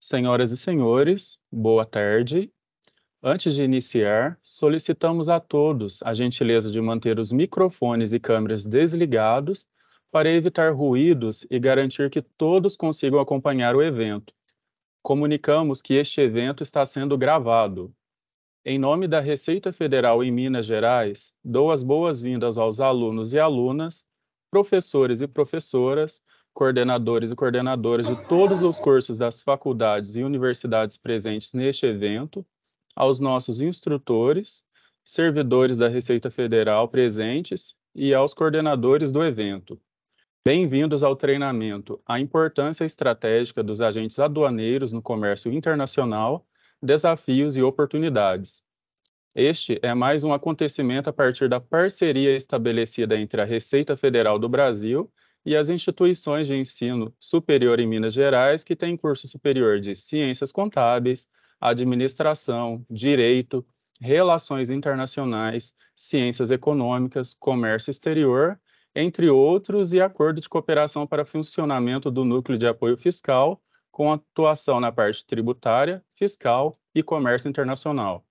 Senhoras e senhores, boa tarde. Antes de iniciar, solicitamos a todos a gentileza de manter os microfones e câmeras desligados para evitar ruídos e garantir que todos consigam acompanhar o evento. Comunicamos que este evento está sendo gravado. Em nome da Receita Federal em Minas Gerais, dou as boas-vindas aos alunos e alunas, professores e professoras, coordenadores e coordenadoras de todos os cursos das faculdades e universidades presentes neste evento, aos nossos instrutores, servidores da Receita Federal presentes e aos coordenadores do evento. Bem-vindos ao treinamento A Importância Estratégica dos Agentes Aduaneiros no Comércio Internacional, Desafios e Oportunidades. Este é mais um acontecimento a partir da parceria estabelecida entre a Receita Federal do Brasil e as instituições de ensino superior em Minas Gerais que têm curso superior de Ciências Contábeis, Administração, Direito, Relações Internacionais, Ciências Econômicas, Comércio Exterior, entre outros, e acordo de cooperação para funcionamento do Núcleo de Apoio Fiscal, com atuação na parte tributária, fiscal e comércio internacional.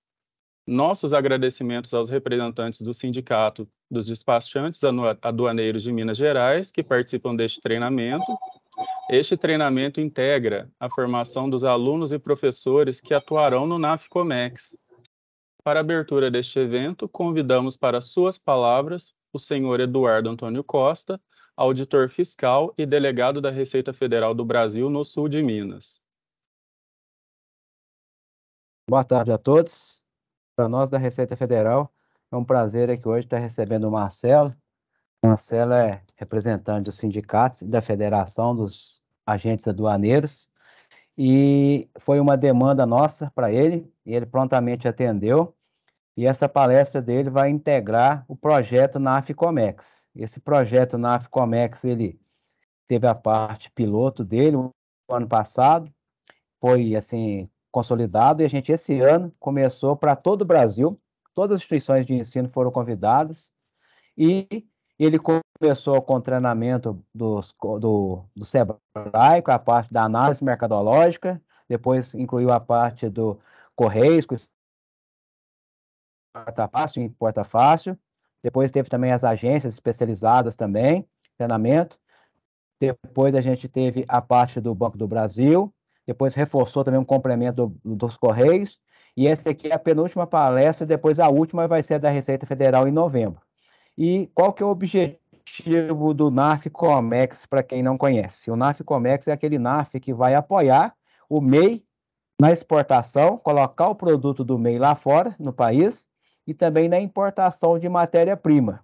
Nossos agradecimentos aos representantes do Sindicato dos Despachantes Aduaneiros de Minas Gerais, que participam deste treinamento. Este treinamento integra a formação dos alunos e professores que atuarão no NAFCOMEX. Para a abertura deste evento, convidamos para suas palavras o senhor Eduardo Antônio Costa, auditor fiscal e delegado da Receita Federal do Brasil no sul de Minas. Boa tarde a todos. Para nós da Receita Federal, é um prazer aqui hoje estar recebendo o Marcelo. O Marcelo é representante dos sindicatos e da Federação dos Agentes Aduaneiros, e foi uma demanda nossa para ele, e ele prontamente atendeu, e essa palestra dele vai integrar o projeto NAFCOMEX. Esse projeto NAFCOMEX, ele teve a parte piloto dele no ano passado, foi assim consolidado, e a gente esse ano começou para todo o Brasil, todas as instituições de ensino foram convidadas, e ele começou com o treinamento do Sebrae, com a parte da análise mercadológica, depois incluiu a parte do Correios, com Porta Fácil e Porta Fácil, depois teve também as agências especializadas também, treinamento, depois a gente teve a parte do Banco do Brasil, depois reforçou também um complemento dos Correios, e essa aqui é a penúltima palestra, depois a última vai ser da Receita Federal em novembro. E qual que é o objetivo do NAFCOMEX, para quem não conhece? O NAFCOMEX é aquele NAF que vai apoiar o MEI na exportação, colocar o produto do MEI lá fora, no país, e também na importação de matéria-prima.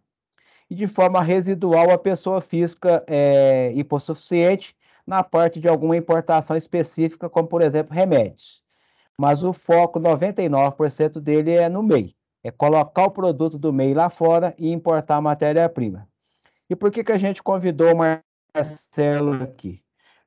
E de forma residual, a pessoa física é hipossuficiente na parte de alguma importação específica, como, por exemplo, remédios. Mas o foco, 99% dele é no MEI. É colocar o produto do MEI lá fora e importar matéria-prima. E por que a gente convidou o Marcelo aqui?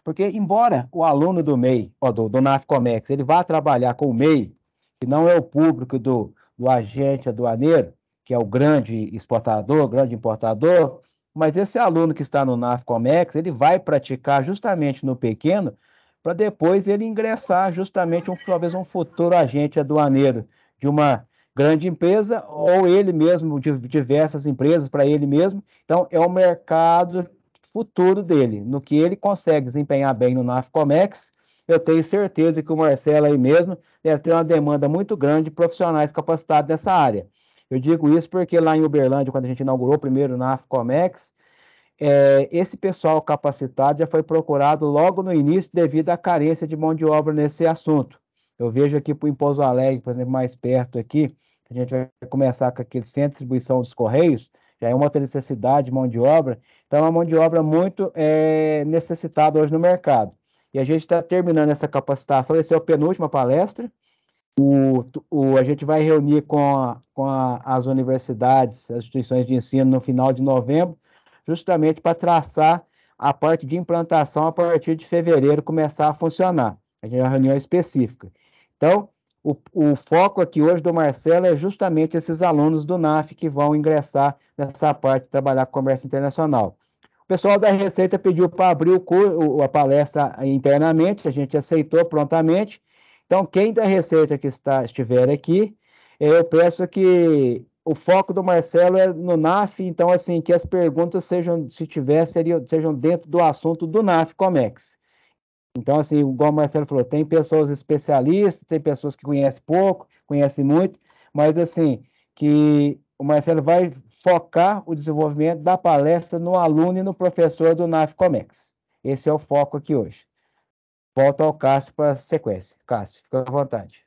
Porque, embora o aluno do MEI, do NAFCOMEX, ele vá trabalhar com o MEI, que não é o público do agente aduaneiro, que é o grande exportador, grande importador, mas esse aluno que está no NAFCOMEX, ele vai praticar justamente no pequeno, para depois ele ingressar justamente, talvez um futuro agente aduaneiro de uma grande empresa, ou ele mesmo, de diversas empresas, para ele mesmo. Então, é o mercado futuro dele, no que ele consegue desempenhar bem no NAFCOMEX. Eu tenho certeza que o Marcelo aí mesmo deve ter uma demanda muito grande de profissionais capacitados nessa área. Eu digo isso porque lá em Uberlândia, quando a gente inaugurou o primeiro NAFCOMEX, esse pessoal capacitado já foi procurado logo no início devido à carência de mão de obra nesse assunto. Eu vejo aqui para o Pouso Alegre, por exemplo, mais perto aqui, a gente vai começar com aquele centro de distribuição dos Correios, já é uma outra necessidade de mão de obra, então é uma mão de obra muito necessitada hoje no mercado. E a gente está terminando essa capacitação, essa é a penúltima palestra. A gente vai reunir as universidades, as instituições de ensino no final de novembro, justamente para traçar a parte de implantação a partir de fevereiro começar a funcionar. A gente tem uma reunião específica. Então, o foco aqui hoje do Marcelo é justamente esses alunos do NAF que vão ingressar nessa parte de trabalhar com comércio internacional. pessoal da Receita pediu para abrir a palestra internamente, a gente aceitou prontamente. Então, quem da Receita que estiver aqui, eu peço que o foco do Marcelo é no NAF, então, assim, que as perguntas sejam, se tiver, sejam dentro do assunto do NAF Comex. Então, assim, igual o Marcelo falou, tem pessoas especialistas, tem pessoas que conhecem pouco, conhecem muito, mas, assim, que o Marcelo vai focar o desenvolvimento da palestra no aluno e no professor do NAF Comex. Esse é o foco aqui hoje. Volto ao Cássio para a sequência. Cássio, fica à vontade.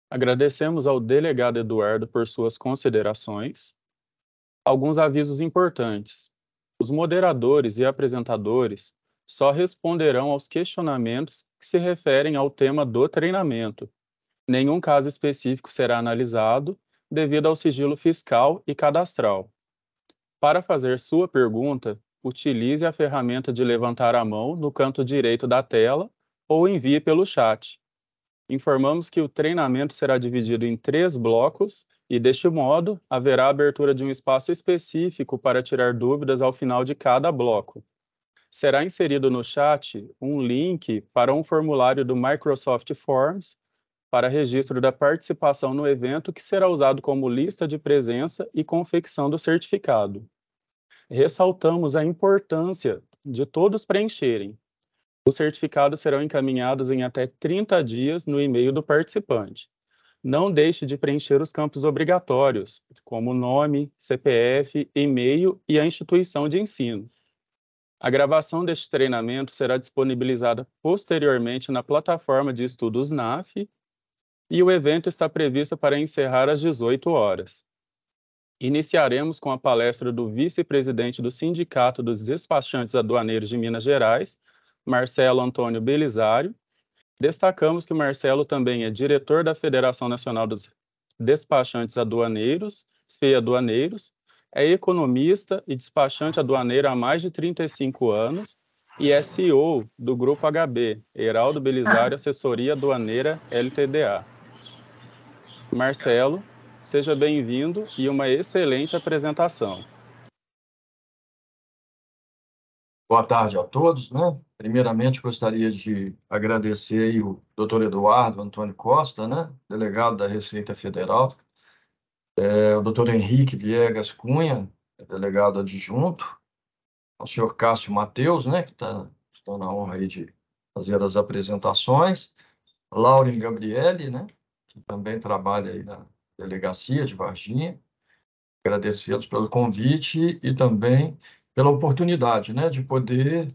Agradecemos ao delegado Eduardo por suas considerações. Alguns avisos importantes. Os moderadores e apresentadores só responderão aos questionamentos que se referem ao tema do treinamento. Nenhum caso específico será analisado devido ao sigilo fiscal e cadastral. Para fazer sua pergunta, utilize a ferramenta de levantar a mão no canto direito da tela ou envie pelo chat. Informamos que o treinamento será dividido em 3 blocos e, deste modo, haverá abertura de um espaço específico para tirar dúvidas ao final de cada bloco. Será inserido no chat um link para um formulário do Microsoft Forms para registro da participação no evento, que será usado como lista de presença e confecção do certificado. Ressaltamos a importância de todos preencherem. Os certificados serão encaminhados em até 30 dias no e-mail do participante. Não deixe de preencher os campos obrigatórios, como nome, CPF, e-mail e a instituição de ensino. A gravação deste treinamento será disponibilizada posteriormente na plataforma de estudos NAF e o evento está previsto para encerrar às 18 horas. Iniciaremos com a palestra do vice-presidente do Sindicato dos Despachantes Aduaneiros de Minas Gerais, Marcelo Antônio Belisário. Destacamos que Marcelo também é diretor da Federação Nacional dos Despachantes Aduaneiros, FEAduaneiros, é economista e despachante aduaneiro há mais de 35 anos e é CEO do Grupo HB, Heraldo Belisário Assessoria Aduaneira LTDA. Marcelo, seja bem-vindo e uma excelente apresentação. Boa tarde a todos, né? Primeiramente, gostaria de agradecer aí o doutor Eduardo Antônio Costa, né? Delegado da Receita Federal, o doutor Henrique Viegas Cunha, delegado adjunto, ao senhor Cássio Mateus, né? Que está na honra aí de fazer as apresentações, Lauren Gabriele, né? Que também trabalha aí na delegacia de Varginha. Agradecê-los pelo convite e também pela oportunidade, né? De poder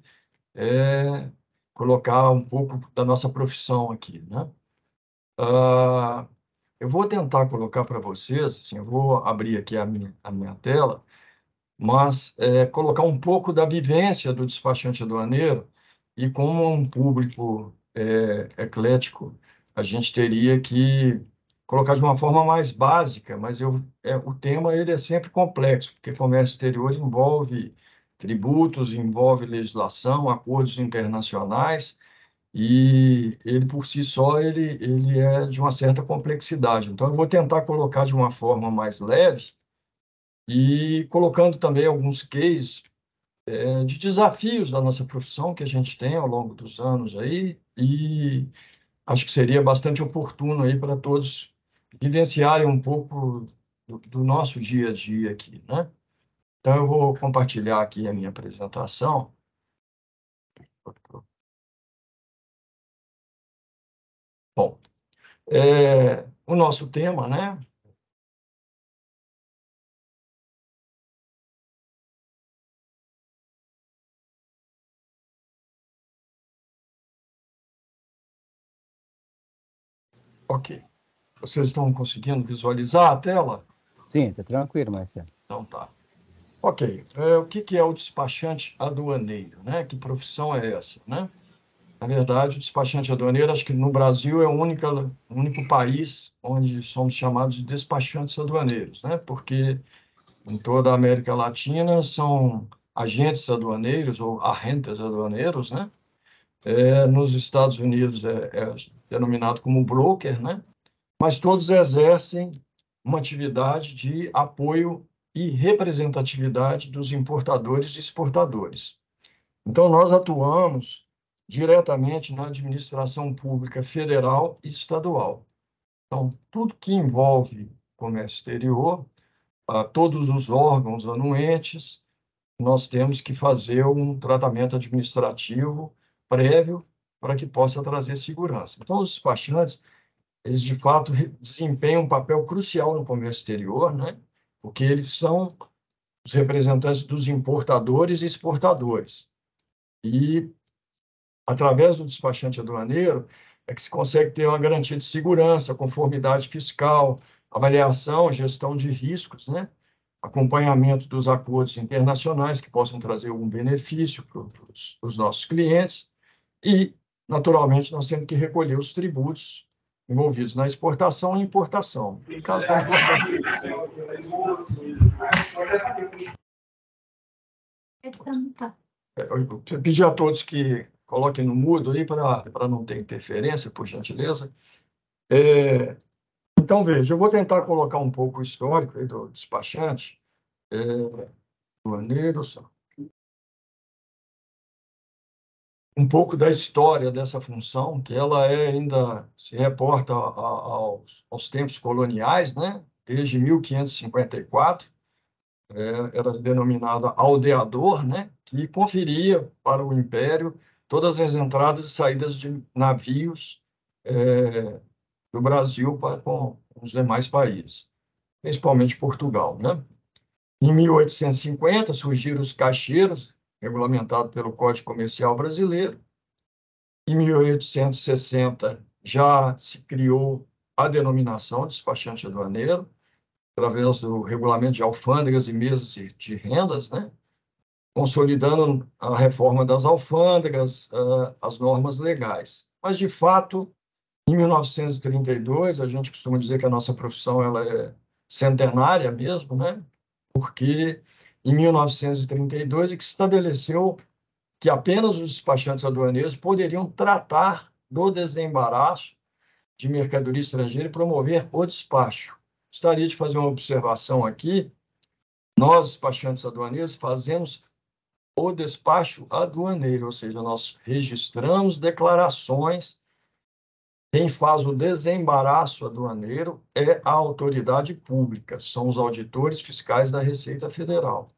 colocar um pouco da nossa profissão aqui, né? Eu vou tentar colocar para vocês, assim, eu vou abrir aqui a minha tela, mas colocar um pouco da vivência do despachante aduaneiro e como um público eclético, a gente teria que colocar de uma forma mais básica, mas o tema ele é sempre complexo, porque comércio exterior envolve tributos, envolve legislação, acordos internacionais, e ele por si só ele é de uma certa complexidade. Então eu vou tentar colocar de uma forma mais leve e colocando também alguns cases de desafios da nossa profissão que a gente tem ao longo dos anos aí, e acho que seria bastante oportuno aí para todos vivenciarem um pouco do nosso dia a dia aqui, né? Então eu vou compartilhar aqui a minha apresentação. Bom, o nosso tema, né? Ok. Vocês estão conseguindo visualizar a tela? Sim, tá tranquilo, Marcelo. Então tá. Ok. O que é o despachante aduaneiro, né? Que profissão é essa, né? Na verdade, o despachante aduaneiro, acho que no Brasil é o único país onde somos chamados de despachantes aduaneiros, né? Porque em toda a América Latina são agentes aduaneiros ou agentes aduaneiros, né? Nos Estados Unidos é denominado como broker, né? Mas todos exercem uma atividade de apoio e representatividade dos importadores e exportadores. Então, nós atuamos diretamente na administração pública federal e estadual. Então, tudo que envolve comércio exterior, todos os órgãos anuentes, nós temos que fazer um tratamento administrativo prévio para que possa trazer segurança. Então, os despachantes, eles de fato desempenham um papel crucial no comércio exterior, né? Porque eles são os representantes dos importadores e exportadores. E, através do despachante aduaneiro, é que se consegue ter uma garantia de segurança, conformidade fiscal, avaliação, gestão de riscos, né? Acompanhamento dos acordos internacionais que possam trazer algum benefício para os nossos clientes e, naturalmente, nós temos que recolher os tributos envolvidos na exportação e importação. No caso da importação, eu pedi a todos que coloquem no mudo aí para não ter interferência, por gentileza. Então, veja, eu vou tentar colocar um pouco o histórico aí do despachante aduaneiro, um pouco da história dessa função, que ela ainda se reporta aos tempos coloniais, né? Desde 1554, era denominada aldeador, né? Que conferia para o Império todas as entradas e saídas de navios do Brasil com os demais países, principalmente Portugal, né? Em 1850, surgiram os caixeiros, regulamentado pelo Código Comercial Brasileiro. Em 1860, já se criou a denominação de despachante aduaneiro, através do regulamento de alfândegas e mesas de rendas, né? Consolidando a reforma das alfândegas, as normas legais. Mas, de fato, em 1932, a gente costuma dizer que a nossa profissão ela é centenária mesmo, né? Porque em 1932 é que se estabeleceu que apenas os despachantes aduaneiros poderiam tratar do desembaraço de mercadoria estrangeira e promover o despacho. Gostaria de fazer uma observação aqui. Nós, despachantes aduaneiros, fazemos o despacho aduaneiro, ou seja, nós registramos declarações. Quem faz o desembaraço aduaneiro é a autoridade pública, são os auditores fiscais da Receita Federal.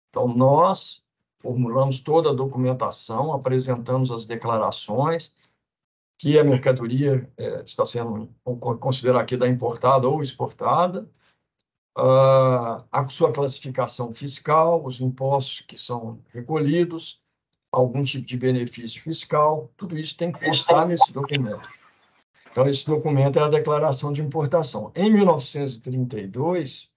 Então, nós formulamos toda a documentação, apresentamos as declarações, que a mercadoria está sendo, vamos considerar aqui, da importada ou exportada, a sua classificação fiscal, os impostos que são recolhidos, algum tipo de benefício fiscal, tudo isso tem que constar nesse documento. Então, esse documento é a declaração de importação. Em 1932,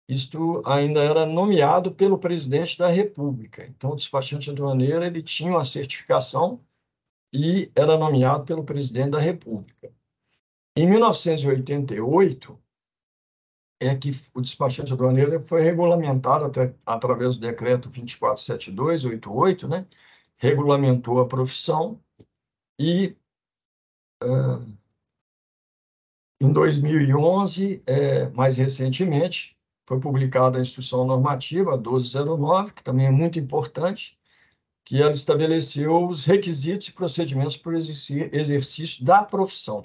isto ainda era nomeado pelo presidente da República. Então, o despachante aduaneiro ele tinha uma certificação e era nomeado pelo presidente da República. Em 1988, é que o despachante aduaneiro foi regulamentado através do decreto 2472/88, né? Regulamentou a profissão e em 2011, mais recentemente, foi publicada a Instrução Normativa 1209, que também é muito importante, que ela estabeleceu os requisitos e procedimentos para o exercício da profissão.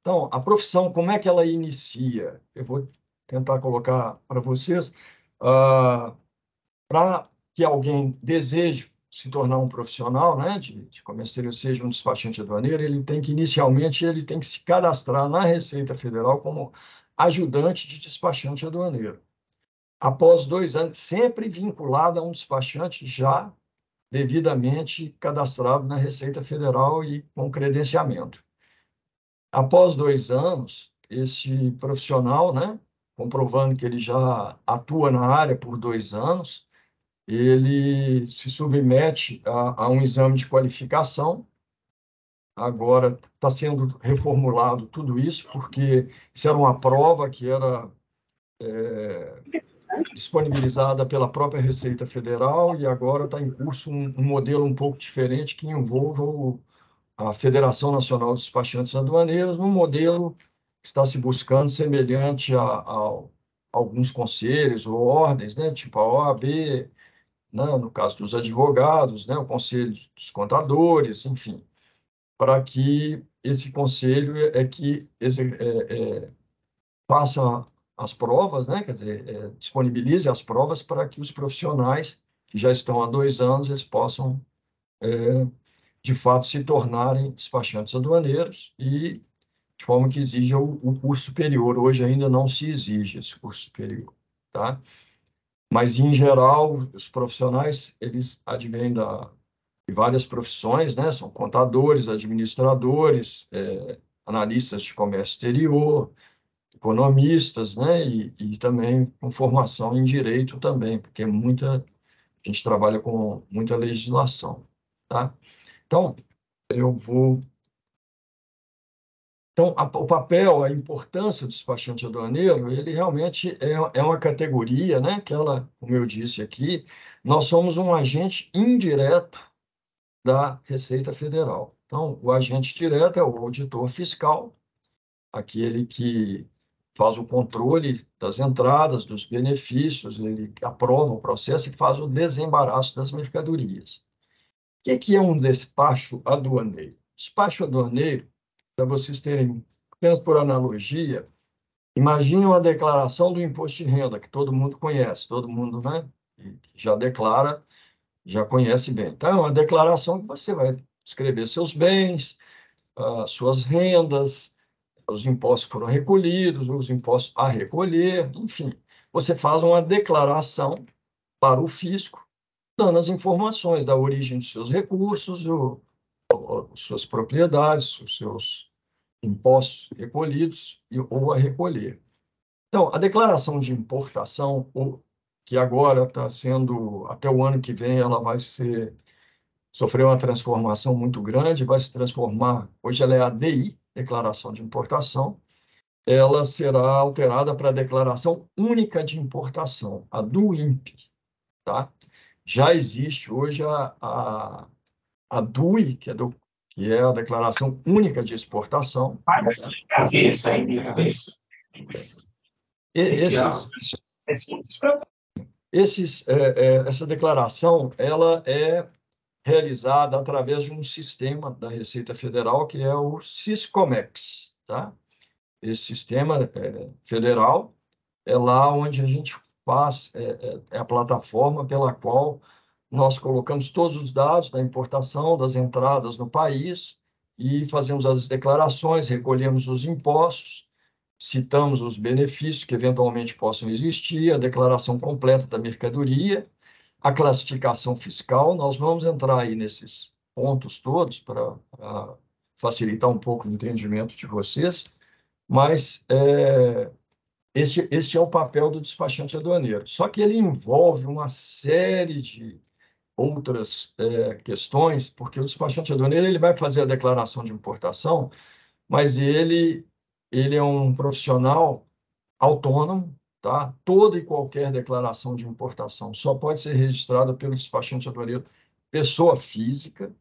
Então, a profissão, como é que ela inicia? Eu vou tentar colocar para vocês. Para que alguém deseje se tornar um profissional, né, de comércio exterior, seja um despachante aduaneiro, ele tem que, inicialmente, ele tem que se cadastrar na Receita Federal como ajudante de despachante aduaneiro. Após 2 anos, sempre vinculado a um despachante já devidamente cadastrado na Receita Federal e com credenciamento. Após 2 anos, esse profissional, né, comprovando que ele já atua na área por 2 anos, ele se submete a um exame de qualificação. Agora está sendo reformulado tudo isso, porque isso era uma prova que era disponibilizada pela própria Receita Federal e agora está em curso um modelo um pouco diferente que envolva a Federação Nacional dos Despachantes Aduaneiros, num modelo que está se buscando semelhante ao alguns conselhos ou ordens, né, tipo a OAB, né, no caso dos advogados, né, o Conselho dos Contadores, enfim, para que esse conselho faça as provas, né, quer dizer, disponibilize as provas para que os profissionais que já estão há 2 anos eles possam, de fato, se tornarem despachantes aduaneiros e de forma que exija o curso superior. Hoje ainda não se exige esse curso superior, tá? Mas, em geral, os profissionais, eles advêm de várias profissões, né? São contadores, administradores, analistas de comércio exterior, economistas, né? E também com formação em direito também, porque a gente trabalha com muita legislação, tá? Então, eu vou... Então, o papel, a importância do despachante aduaneiro, ele realmente é uma categoria, né? Que ela, como eu disse aqui, nós somos um agente indireto da Receita Federal. Então, o agente direto é o auditor fiscal, aquele que faz o controle das entradas, dos benefícios, ele aprova o processo e faz o desembaraço das mercadorias. O que é um despacho aduaneiro? Despacho aduaneiro, para vocês terem, apenas por analogia, imagine uma declaração do imposto de renda, que todo mundo conhece, todo mundo, né, que já declara, já conhece bem. Então, é uma declaração que você vai escrever seus bens, suas rendas, os impostos que foram recolhidos, os impostos a recolher, enfim. Você faz uma declaração para o fisco, dando as informações da origem dos seus recursos, suas propriedades, os seus impostos recolhidos ou a recolher. Então, a declaração de importação, que agora está sendo, até o ano que vem, ela vai sofrer uma transformação muito grande, vai se transformar, hoje ela é a DI, Declaração de Importação, ela será alterada para a Declaração Única de Importação, a DUIMP, tá? Já existe hoje a DUI, que é a Declaração Única de Exportação. Cabeça aí, minha cabeça. Essa declaração ela é realizada através de um sistema da Receita Federal que é o Siscomex, tá? Esse sistema federal é lá onde a gente faz, a plataforma pela qual nós colocamos todos os dados da importação, das entradas no país e fazemos as declarações, recolhemos os impostos, citamos os benefícios que eventualmente possam existir, a declaração completa da mercadoria, a classificação fiscal. Nós vamos entrar aí nesses pontos todos para facilitar um pouco o entendimento de vocês, mas esse é o papel do despachante aduaneiro. Só que ele envolve uma série de outras questões, porque o despachante aduaneiro ele vai fazer a declaração de importação, mas ele é um profissional autônomo, tá? Toda e qualquer declaração de importação só pode ser registrada pelo despachante aduaneiro pessoa física,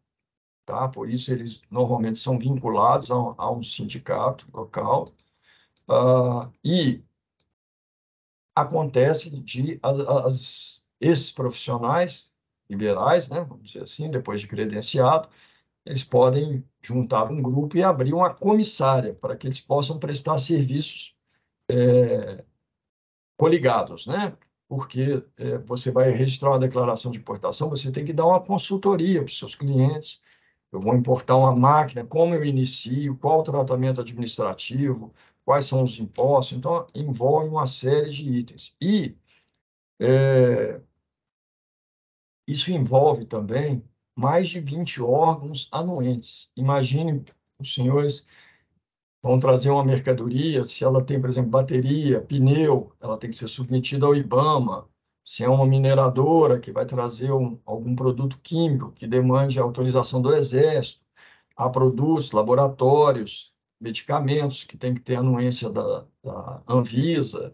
tá? Por isso eles normalmente são vinculados a um sindicato local, e acontece de esses profissionais liberais, né, vamos dizer assim, depois de credenciado, eles podem juntar um grupo e abrir uma comissária para que eles possam prestar serviços coligados, né? Porque você vai registrar uma declaração de importação, você tem que dar uma consultoria para os seus clientes. Eu vou importar uma máquina, como eu inicio, qual o tratamento administrativo, quais são os impostos. Então, envolve uma série de itens. E isso envolve também mais de 20 órgãos anuentes. Imagine, os senhores vão trazer uma mercadoria, se ela tem, por exemplo, bateria, pneu, ela tem que ser submetida ao IBAMA. Se é uma mineradora que vai trazer algum produto químico que demande a autorização do Exército, há produtos, laboratórios, medicamentos que tem que ter anuência da Anvisa,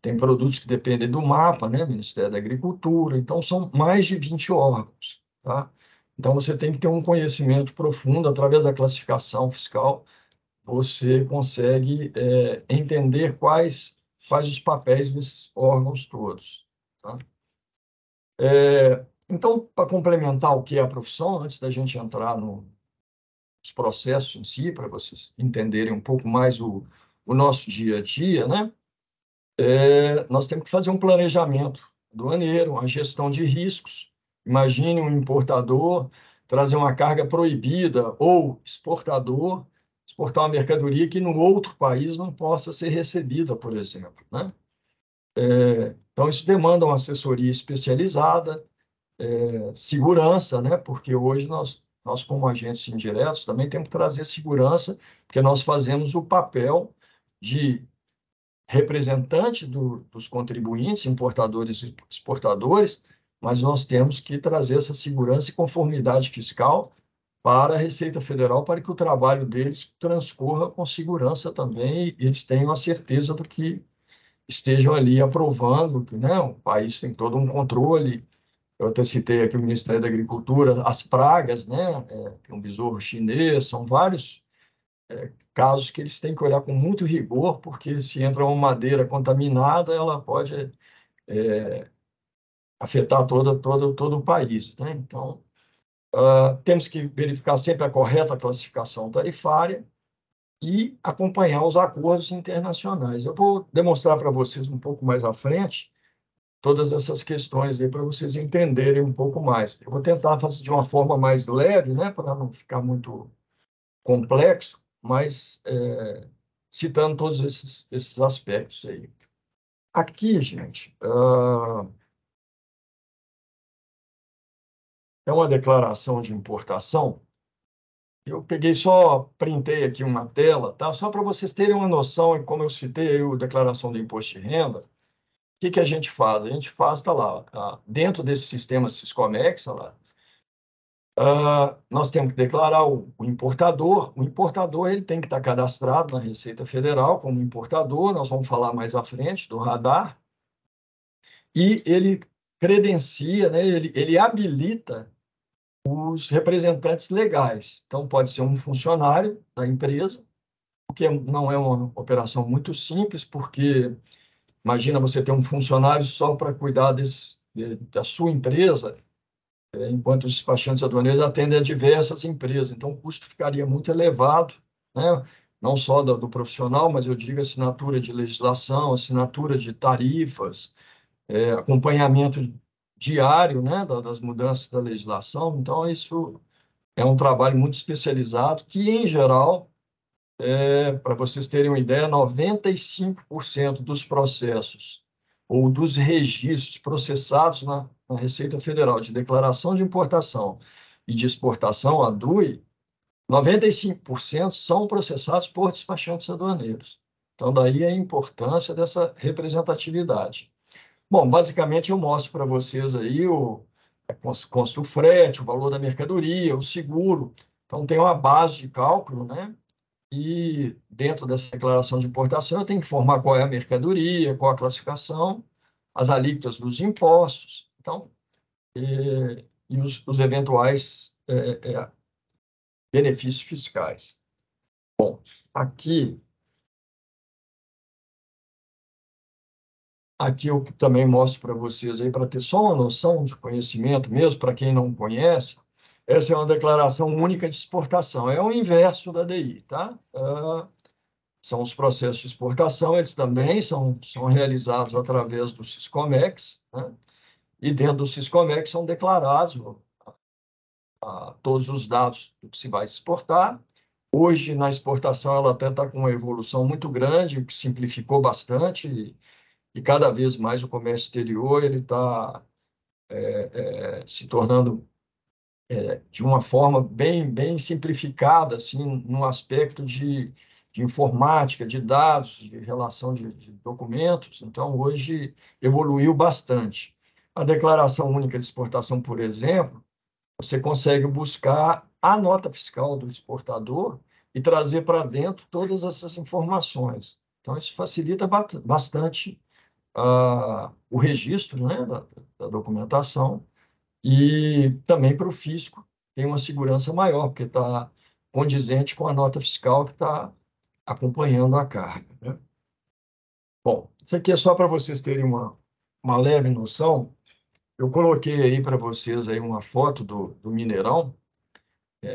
tem produtos que dependem do MAPA, né, Ministério da Agricultura, então são mais de 20 órgãos, tá? Então você tem que ter um conhecimento profundo através da classificação fiscal, você consegue entender quais faz os papéis desses órgãos todos. Tá? Então, para complementar o que é a profissão, antes da gente entrar nos processos em si, para vocês entenderem um pouco mais o nosso dia a dia, né? Nós temos que fazer um planejamento aduaneiro, uma gestão de riscos. Imagine um importador trazer uma carga proibida ou exportador exportar uma mercadoria que no outro país não possa ser recebida, por exemplo, né? Então, isso demanda uma assessoria especializada, segurança, né? Porque hoje nós, como agentes indiretos, também temos que trazer segurança, porque nós fazemos o papel de representante dos contribuintes, importadores e exportadores, mas nós temos que trazer essa segurança e conformidade fiscal para a Receita Federal, para que o trabalho deles transcorra com segurança também e eles tenham a certeza do que estejam ali aprovando, que, né, o país tem todo um controle. Eu até citei aqui o Ministério da Agricultura, as pragas, né, tem um besouro chinês, são vários casos que eles têm que olhar com muito rigor, porque se entra uma madeira contaminada, ela pode afetar todo o país, né? Então, temos que verificar sempre a correta classificação tarifária e acompanhar os acordos internacionais. Eu vou demonstrar para vocês um pouco mais à frente todas essas questões aí para vocês entenderem um pouco mais. Eu vou tentar fazer de uma forma mais leve, né, para não ficar muito complexo, mas citando todos esses aspectos aí. Aqui, gente, é uma declaração de importação. Eu peguei só, printei aqui uma tela, tá? Só para vocês terem uma noção, e como eu citei aí a declaração do imposto de renda, o que a gente faz? A gente faz, tá lá, dentro desse sistema Siscomex, tá lá, nós temos que declarar o importador. O importador ele tem que estar cadastrado na Receita Federal como importador, nós vamos falar mais à frente do radar, e ele credencia, né, ele habilita os representantes legais. Então, pode ser um funcionário da empresa, porque não é uma operação muito simples, porque imagina você ter um funcionário só para cuidar da sua empresa, enquanto os despachantes aduaneiros atendem a diversas empresas. Então, o custo ficaria muito elevado, né? Não só do profissional, mas eu digo assinatura de legislação, assinatura de tarifas, acompanhamento diário, né, das mudanças da legislação. Então, isso é um trabalho muito especializado que, em geral, para vocês terem uma ideia, 95% dos processos ou dos registros processados na Receita Federal de declaração de importação e de exportação, a DUI, 95% são processados por despachantes aduaneiros. Então, daí a importância dessa representatividade. Bom, basicamente eu mostro para vocês aí consta o frete, o valor da mercadoria, o seguro. Então, tem uma base de cálculo, né? E dentro dessa declaração de importação, eu tenho que informar qual é a mercadoria, qual a classificação, as alíquotas dos impostos, então, e os eventuais benefícios fiscais. Bom, aqui eu também mostro para vocês aí, para ter só uma noção de conhecimento mesmo, para quem não conhece, essa é uma declaração única de exportação, é o inverso da DI, tá? São os processos de exportação, eles também são realizados através do Siscomex, né? E dentro do Siscomex são declarados todos os dados do que se vai exportar. Hoje, na exportação, ela até está com uma evolução muito grande, o que simplificou bastante, e cada vez mais o comércio exterior ele está se tornando de uma forma bem simplificada, assim, no aspecto de informática, de dados, de relação de documentos. Então, hoje evoluiu bastante. A declaração única de exportação, por exemplo, você consegue buscar a nota fiscal do exportador e trazer para dentro todas essas informações. Então, isso facilita bastante o registro, né, da documentação, e também para o fisco tem uma segurança maior, porque está condizente com a nota fiscal que está acompanhando a carga, né? Bom, Isso aqui é só para vocês terem uma leve noção. Eu coloquei aí para vocês aí uma foto do Mineirão,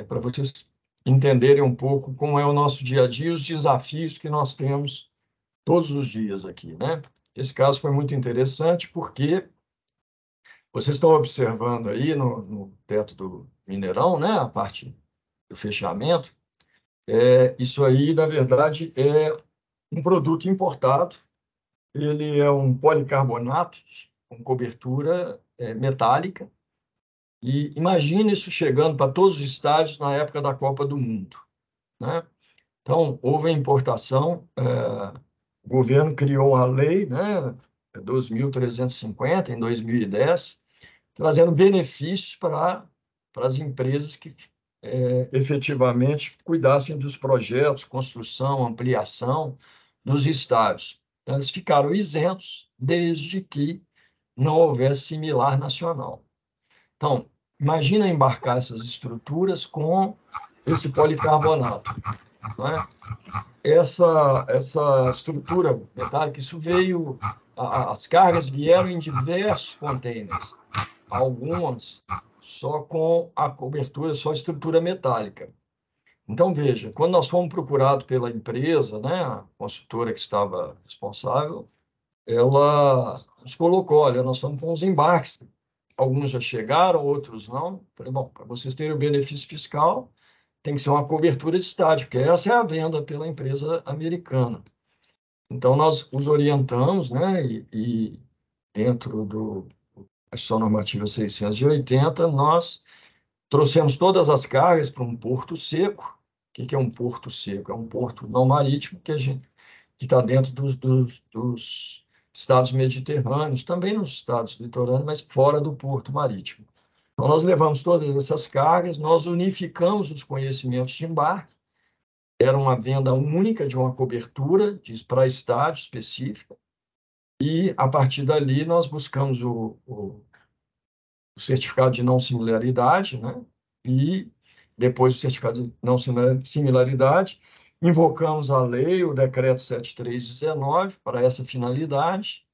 para vocês entenderem um pouco como é o nosso dia a dia, os desafios que nós temos todos os dias aqui, né? Esse caso foi muito interessante porque vocês estão observando aí no teto do Mineirão, né? A parte do fechamento. Isso aí, na verdade, é um produto importado. Ele é um policarbonato com cobertura metálica. E imagine isso chegando para todos os estádios na época da Copa do Mundo, né? Então, houve a importação, o governo criou uma lei, né, 2.350, em 2010, trazendo benefícios para as empresas que efetivamente cuidassem dos projetos, construção, ampliação dos estádios. Então, eles ficaram isentos desde que não houvesse similar nacional. Então, imagina embarcar essas estruturas com esse policarbonato, né? Essa estrutura metálica, isso veio, as cargas vieram em diversos containers, algumas só com a cobertura, só a estrutura metálica. Então, veja, quando nós fomos procurados pela empresa, né, a consultora que estava responsável, ela nos colocou, olha, nós estamos com os embarques, alguns já chegaram, outros não. Falei, bom, para vocês terem o benefício fiscal, tem que ser uma cobertura de estádio, porque essa é a venda pela empresa americana. Então, nós os orientamos, né, e dentro da Constituição Normativa 680, nós trouxemos todas as cargas para um porto seco. O que é um porto seco? É um porto não marítimo que está dentro dos estados mediterrâneos, também nos estados litorâneos, mas fora do porto marítimo. Então, nós levamos todas essas cargas, nós unificamos os conhecimentos de embarque, era uma venda única de uma cobertura para estádio específica, e, a partir dali, nós buscamos o certificado de não similaridade, né? E depois do certificado de não similaridade, invocamos a lei, o decreto 7319, para essa finalidade,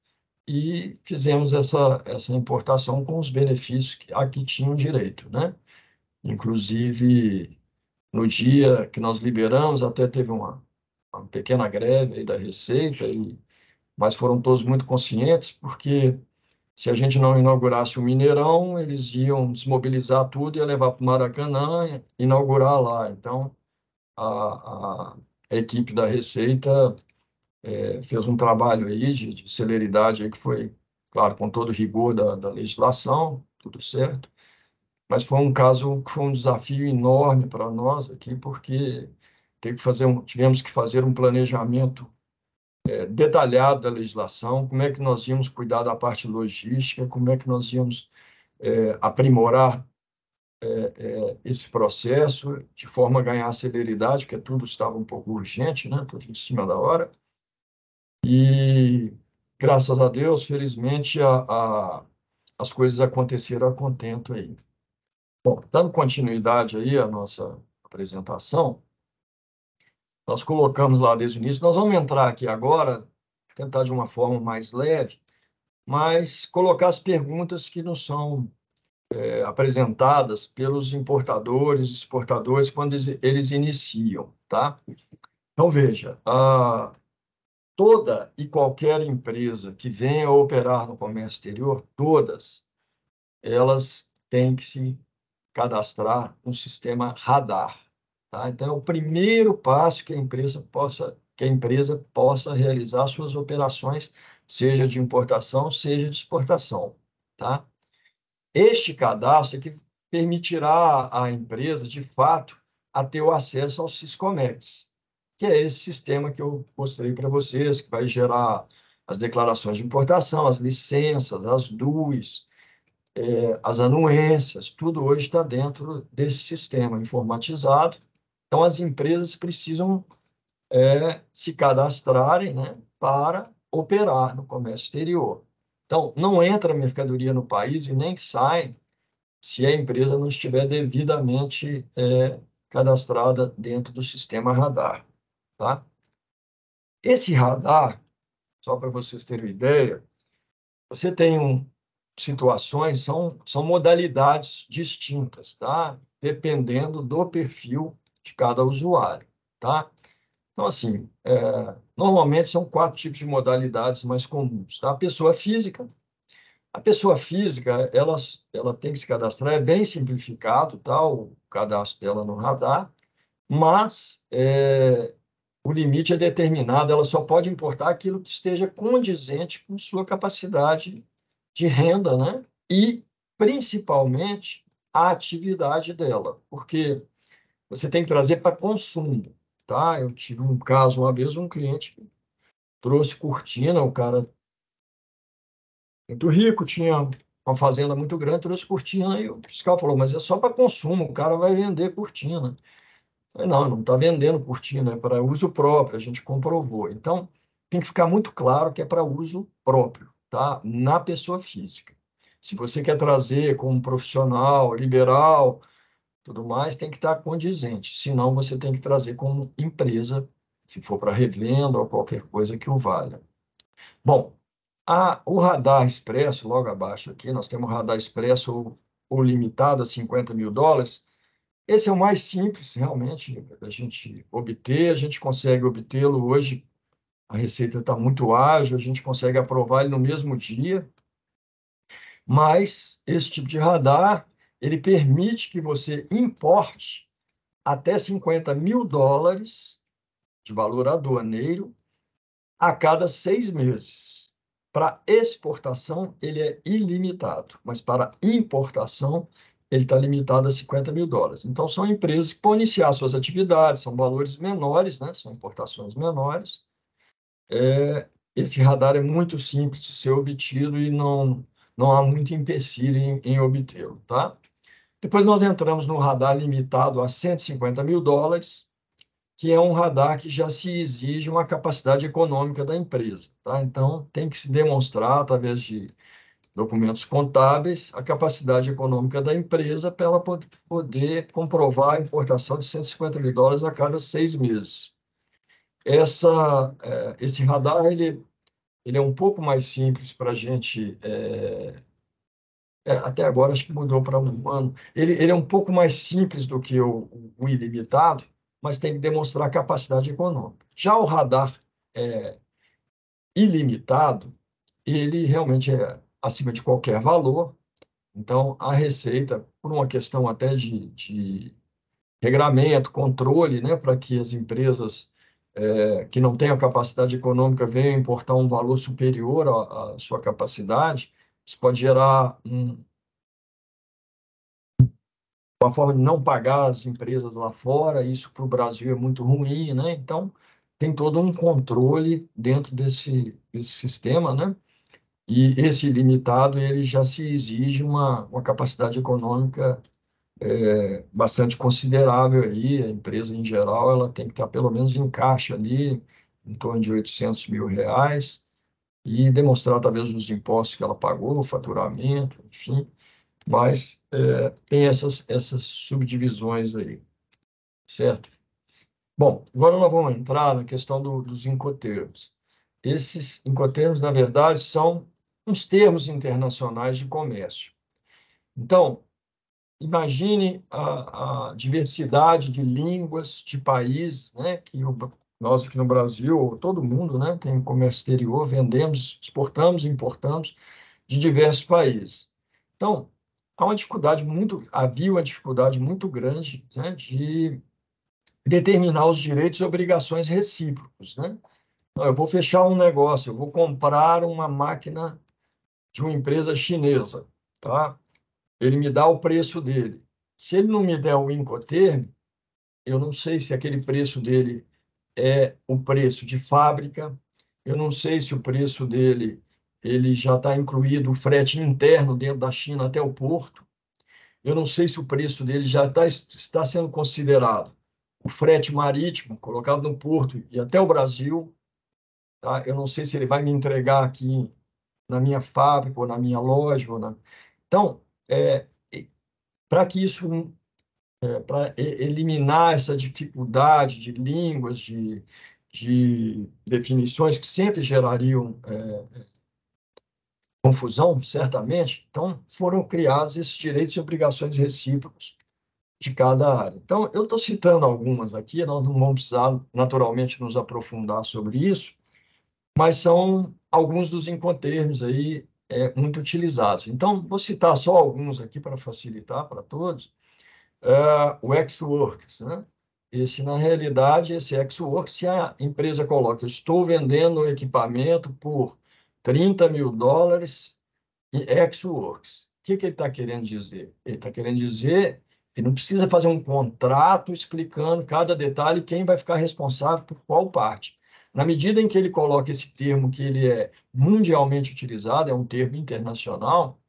e fizemos essa importação com os benefícios a que tinham direito, né? Inclusive, no dia que nós liberamos, até teve uma pequena greve aí da Receita, mas foram todos muito conscientes, porque se a gente não inaugurasse o Mineirão, eles iam desmobilizar tudo e ia levar para o Maracanã e inaugurar lá. Então, a equipe da Receita fez um trabalho aí de celeridade aí que foi, claro, com todo o rigor da legislação, tudo certo, mas foi um caso que foi um desafio enorme para nós aqui, porque tivemos que fazer um planejamento detalhado da legislação, como é que nós íamos cuidar da parte logística, como é que nós íamos aprimorar esse processo de forma a ganhar celeridade, porque tudo estava um pouco urgente, né? Tudo em cima da hora. E, graças a Deus, felizmente, as coisas aconteceram a contento aí. Bom, dando continuidade aí à nossa apresentação, nós colocamos lá desde o início, nós vamos entrar aqui agora, tentar de uma forma mais leve, mas colocar as perguntas que nos são apresentadas pelos importadores, exportadores, quando eles iniciam, tá? Então, veja, toda e qualquer empresa que venha operar no comércio exterior, todas, elas têm que se cadastrar no sistema radar, tá? Então, é o primeiro passo que a empresa possa realizar suas operações, seja de importação, seja de exportação, tá? Este cadastro é que permitirá à empresa, de fato, a ter o acesso ao Siscomex, que é esse sistema que eu mostrei para vocês, que vai gerar as declarações de importação, as licenças, as DUIs, as anuências, tudo hoje está dentro desse sistema informatizado. Então, as empresas precisam se cadastrarem, né, para operar no comércio exterior. Então, não entra mercadoria no país e nem sai se a empresa não estiver devidamente cadastrada dentro do sistema radar, tá? Esse radar, só para vocês terem uma ideia, você tem situações, são modalidades distintas, tá? Dependendo do perfil de cada usuário, tá? Então, assim, normalmente são 4 tipos de modalidades mais comuns, tá? A pessoa física, ela tem que se cadastrar, é bem simplificado, tá? O cadastro dela no radar, mas o limite é determinado, ela só pode importar aquilo que esteja condizente com sua capacidade de renda, né? E, principalmente, a atividade dela, porque você tem que trazer para consumo, tá? Eu tive um caso uma vez, um cliente trouxe cortina, o cara muito rico, tinha uma fazenda muito grande, trouxe cortina, e o fiscal falou, mas é só para consumo, o cara vai vender cortina. Eu falei, não está vendendo cortina, é para uso próprio, a gente comprovou. Então, tem que ficar muito claro que é para uso próprio, tá? Na pessoa física. Se você quer trazer como profissional, liberal, tudo mais, tem que estar condizente, senão você tem que trazer como empresa, se for para revenda ou qualquer coisa que o valha. Bom, o radar expresso, logo abaixo aqui, nós temos o radar expresso ou limitado a US$ 50.000. Esse é o mais simples, realmente, da gente obter. A gente consegue obtê-lo hoje. A Receita está muito ágil, a gente consegue aprovar ele no mesmo dia. Mas esse tipo de radar, ele permite que você importe até US$ 50.000 de valor aduaneiro a cada 6 meses. Para exportação, ele é ilimitado, mas para importação, ele está limitado a US$ 50.000. Então, são empresas que, para iniciar suas atividades, são valores menores, né? São importações menores. Esse radar é muito simples de ser obtido e não há muito empecilho em obtê-lo, tá? Depois nós entramos no radar limitado a US$ 150.000, que é um radar que já se exige uma capacidade econômica da empresa, tá? Então, tem que se demonstrar, através de documentos contábeis, a capacidade econômica da empresa para ela poder comprovar a importação de US$ 150.000 a cada 6 meses. Esse radar, ele é um pouco mais simples para a gente... até agora, acho que mudou para um ano. Ele é um pouco mais simples do que o ilimitado, mas tem que demonstrar capacidade econômica. Já o radar ilimitado, ele realmente é acima de qualquer valor. Então, a Receita, por uma questão até de regramento, controle, né, para que as empresas que não tenham capacidade econômica venham importar um valor superior à sua capacidade, isso pode gerar uma forma de não pagar as empresas lá fora, isso para o Brasil é muito ruim, né? Então, tem todo um controle dentro desse sistema, né? E esse limitado, ele já se exige uma capacidade econômica bastante considerável aí. A empresa, em geral, ela tem que estar pelo menos em caixa ali, em torno de R$ 800.000, e demonstrar, talvez, os impostos que ela pagou, o faturamento, enfim. Mas tem essas subdivisões aí, certo? Bom, agora nós vamos entrar na questão dos incoterms. Esses incoterms, na verdade, são uns termos internacionais de comércio. Então, imagine a diversidade de línguas, de países, né, que nós aqui no Brasil, todo mundo, né, tem comércio exterior, vendemos, exportamos, importamos de diversos países. Então, havia uma dificuldade muito grande, né, de determinar os direitos e obrigações recíprocos, né? Então, eu vou fechar um negócio, eu vou comprar uma máquina de uma empresa chinesa, tá? Ele me dá o preço dele. Se ele não me der o Incoterm, eu não sei se aquele preço dele é o preço de fábrica, eu não sei se o preço dele ele já está incluído o frete interno dentro da China até o porto, eu não sei se o preço dele já está sendo considerado o frete marítimo colocado no porto e até o Brasil, tá? Eu não sei se ele vai me entregar aqui na minha fábrica ou na minha loja. Então, para que isso para eliminar essa dificuldade de línguas, de de definições que sempre gerariam confusão, certamente. Então, foram criados esses direitos e obrigações recíprocos de cada área. Então, eu estou citando algumas aqui, nós não vamos precisar, naturalmente, nos aprofundar sobre isso, mas são alguns dos incoterms aí muito utilizados. Então, vou citar só alguns aqui para facilitar para todos. O ex-works, né? Na realidade, esse ex-works, se a empresa coloca, eu estou vendendo o equipamento por $30.000 em ex-works. O que ele está querendo dizer? Ele está querendo dizer que não precisa fazer um contrato explicando cada detalhe quem vai ficar responsável por qual parte. Na medida em que ele coloca esse termo, que ele é mundialmente utilizado, é um termo internacional,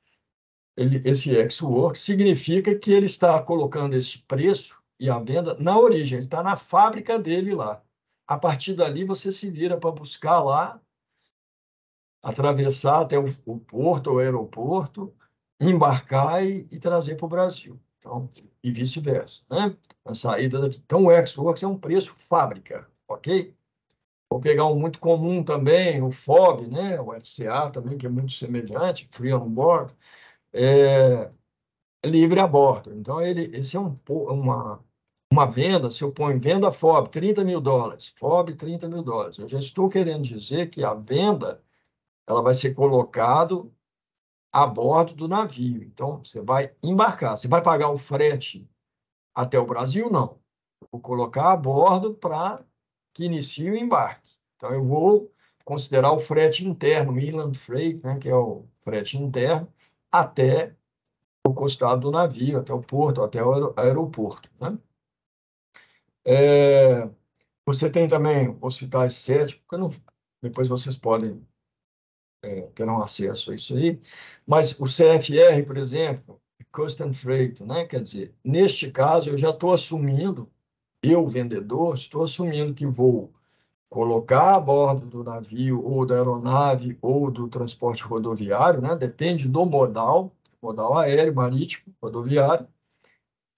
esse ex-work significa que ele está colocando esse preço e a venda na origem, ele está na fábrica dele lá. A partir dali, você se vira para buscar lá, atravessar até o porto ou aeroporto, embarcar e trazer para o Brasil. Então, e vice-versa, né? A saída daqui. Então, o ex-works é um preço fábrica, ok? Vou pegar um muito comum também, o FOB, né? O FCA também, que é muito semelhante, Free on Board. Livre a bordo. Então, esse é uma venda, se eu ponho venda FOB, $30.000, FOB, $30.000. Eu já estou querendo dizer que a venda ela vai ser colocado a bordo do navio. Então, você vai embarcar. Você vai pagar o frete até o Brasil? Não. Eu vou colocar a bordo para que inicie o embarque. Então, eu vou considerar o frete interno, inland freight, né, que é o frete interno, até o costado do navio, até o porto, até o aeroporto, né? Você tem também, vou citar as 7, porque depois vocês podem terão acesso a isso aí, mas o CFR, por exemplo, Custom Freight, né? Quer dizer, neste caso, eu já estou assumindo, eu, vendedor, estou assumindo que vou colocar a bordo do navio, ou da aeronave, ou do transporte rodoviário, né? Depende do modal aéreo, marítimo, rodoviário,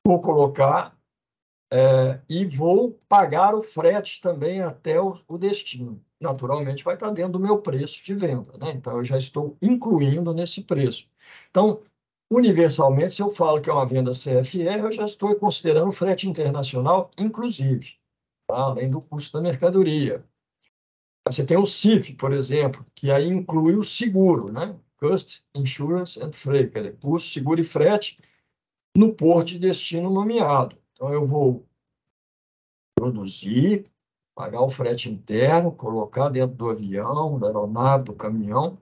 vou colocar e vou pagar o frete também até o destino. Naturalmente, vai estar dentro do meu preço de venda, né? Então, eu já estou incluindo nesse preço. Então, universalmente, se eu falo que é uma venda CFR, eu já estou considerando o frete internacional, inclusive, tá? Além do custo da mercadoria. Você tem o CIF, por exemplo, que aí inclui o seguro, né? Cost, Insurance and Freight, quer dizer, custo, seguro e frete no porto de destino nomeado. Então, eu vou produzir, pagar o frete interno, colocar dentro do avião, da aeronave, do caminhão,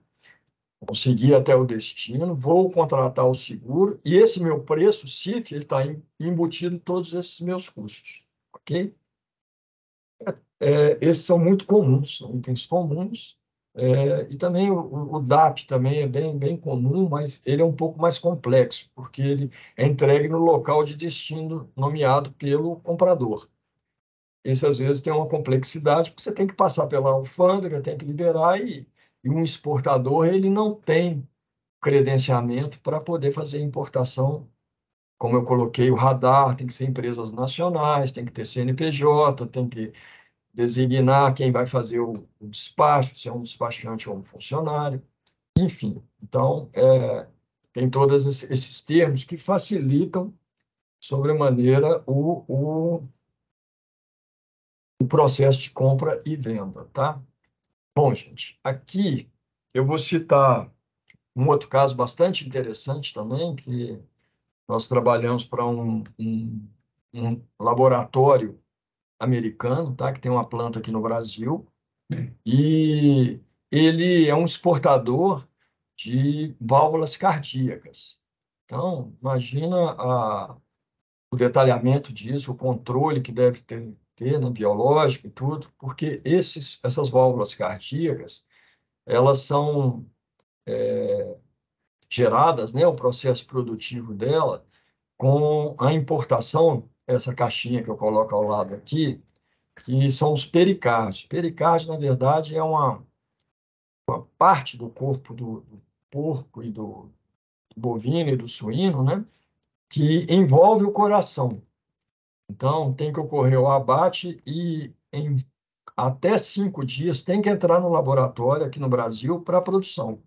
conseguir até o destino, vou contratar o seguro, e esse meu preço, CIF, está embutido em todos esses meus custos, ok? Esses são muito comuns, são itens comuns, e também o DAP também é bem comum, mas ele é um pouco mais complexo, porque ele é entregue no local de destino nomeado pelo comprador. Esse, às vezes, tem uma complexidade, porque você tem que passar pela alfândega, tem que liberar, e um exportador ele não tem credenciamento para poder fazer importação. Como eu coloquei, o radar tem que ser empresas nacionais, tem que ter CNPJ, tem que designar quem vai fazer o despacho, se é um despachante ou um funcionário, enfim. Então, tem todos esses termos que facilitam, sobremaneira, o processo de compra e venda, tá? Bom, gente, aqui eu vou citar um outro caso bastante interessante também, que nós trabalhamos para um laboratório americano, tá? Que tem uma planta aqui no Brasil, e ele é um exportador de válvulas cardíacas. Então, imagina o detalhamento disso, o controle que deve ter no biológico e tudo, porque essas válvulas cardíacas, elas são geradas, né, o processo produtivo dela, com a importação, essa caixinha que eu coloco ao lado aqui, que são os pericárdios. Pericárdio, na verdade, é uma parte do corpo do porco e do bovino e do suíno, né, que envolve o coração. Então, tem que ocorrer o abate e, em até 5 dias, tem que entrar no laboratório aqui no Brasil para produção.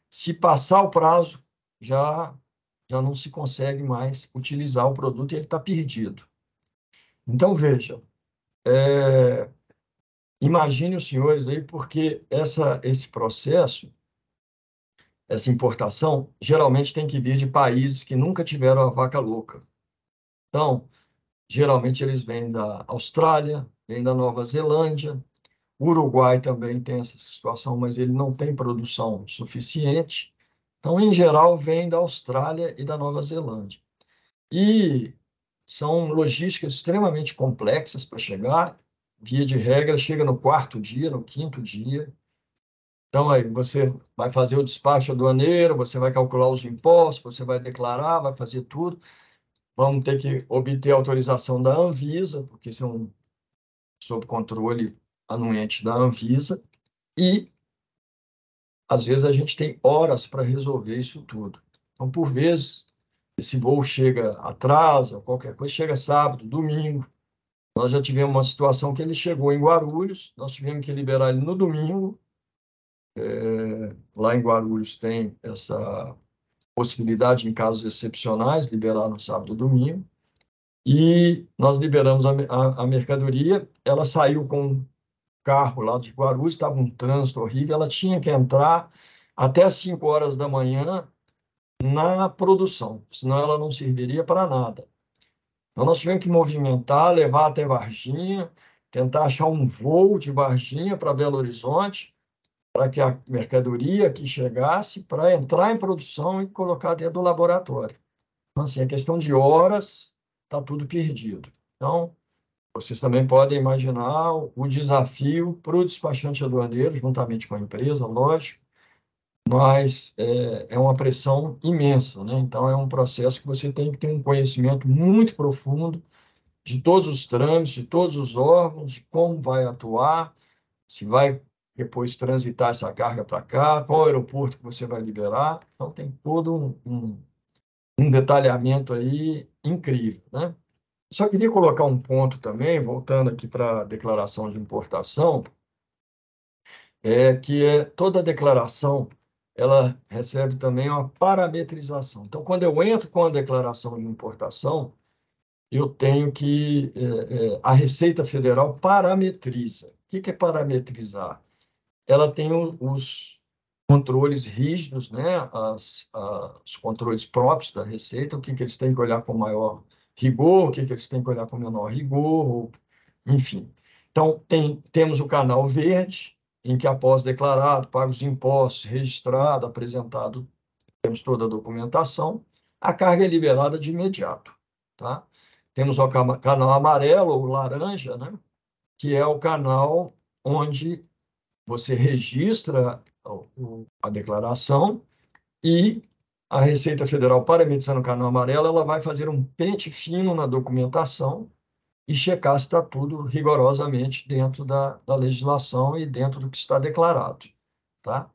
Se passar o prazo, já não se consegue mais utilizar o produto e ele está perdido. Então, veja, imagine os senhores aí, porque esse processo, essa importação, geralmente tem que vir de países que nunca tiveram a vaca louca. Então, geralmente eles vêm da Austrália, vêm da Nova Zelândia, o Uruguai também tem essa situação, mas ele não tem produção suficiente. Então, em geral, vem da Austrália e da Nova Zelândia. E são logísticas extremamente complexas para chegar. Via de regra, chega no 4º dia, no 5º dia. Então, aí você vai fazer o despacho aduaneiro, você vai calcular os impostos, você vai declarar, vai fazer tudo. Vamos ter que obter a autorização da Anvisa, porque isso é sob controle anuente da Anvisa. E, às vezes, a gente tem horas para resolver isso tudo. Então, por vezes, esse voo chega, atrasa, qualquer coisa, chega sábado, domingo. Nós já tivemos uma situação que ele chegou em Guarulhos, nós tivemos que liberar ele no domingo. Lá em Guarulhos tem essa possibilidade, em casos excepcionais, liberar no sábado e domingo. E nós liberamos a mercadoria, ela saiu com um carro lá de Guarulhos, estava um trânsito horrível, ela tinha que entrar até às 5 horas da manhã na produção, senão ela não serviria para nada. Então, nós tivemos que movimentar, levar até Varginha, tentar achar um voo de Varginha para Belo Horizonte, para que a mercadoria aqui chegasse, para entrar em produção e colocar dentro do laboratório. Então, assim, a questão de horas, está tudo perdido. Então, vocês também podem imaginar o desafio para o despachante aduaneiro, juntamente com a empresa, lógico, mas é uma pressão imensa, né? Então, é um processo que você tem que ter um conhecimento muito profundo de todos os trâmites, de todos os órgãos, de como vai atuar, se vai depois transitar essa carga para cá, qual aeroporto que você vai liberar. Então, tem todo um detalhamento aí incrível, né? Só queria colocar um ponto também, voltando aqui para a declaração de importação, que toda declaração ela recebe também uma parametrização. Então, quando eu entro com a declaração de importação, eu tenho que a Receita Federal parametriza. O que é parametrizar? Ela tem os controles rígidos, né? Os controles próprios da Receita, o que eles têm que olhar com maior rigor, o que eles têm que olhar com menor rigor, enfim. Então, temos o canal verde, em que após declarado, pago os impostos, registrado, apresentado, temos toda a documentação, a carga é liberada de imediato, tá? Temos o canal amarelo ou laranja, né? Que é o canal onde você registra a declaração e a Receita Federal, parametrizando o canal amarelo, ela vai fazer um pente fino na documentação e checar se está tudo rigorosamente dentro da legislação e dentro do que está declarado, tá?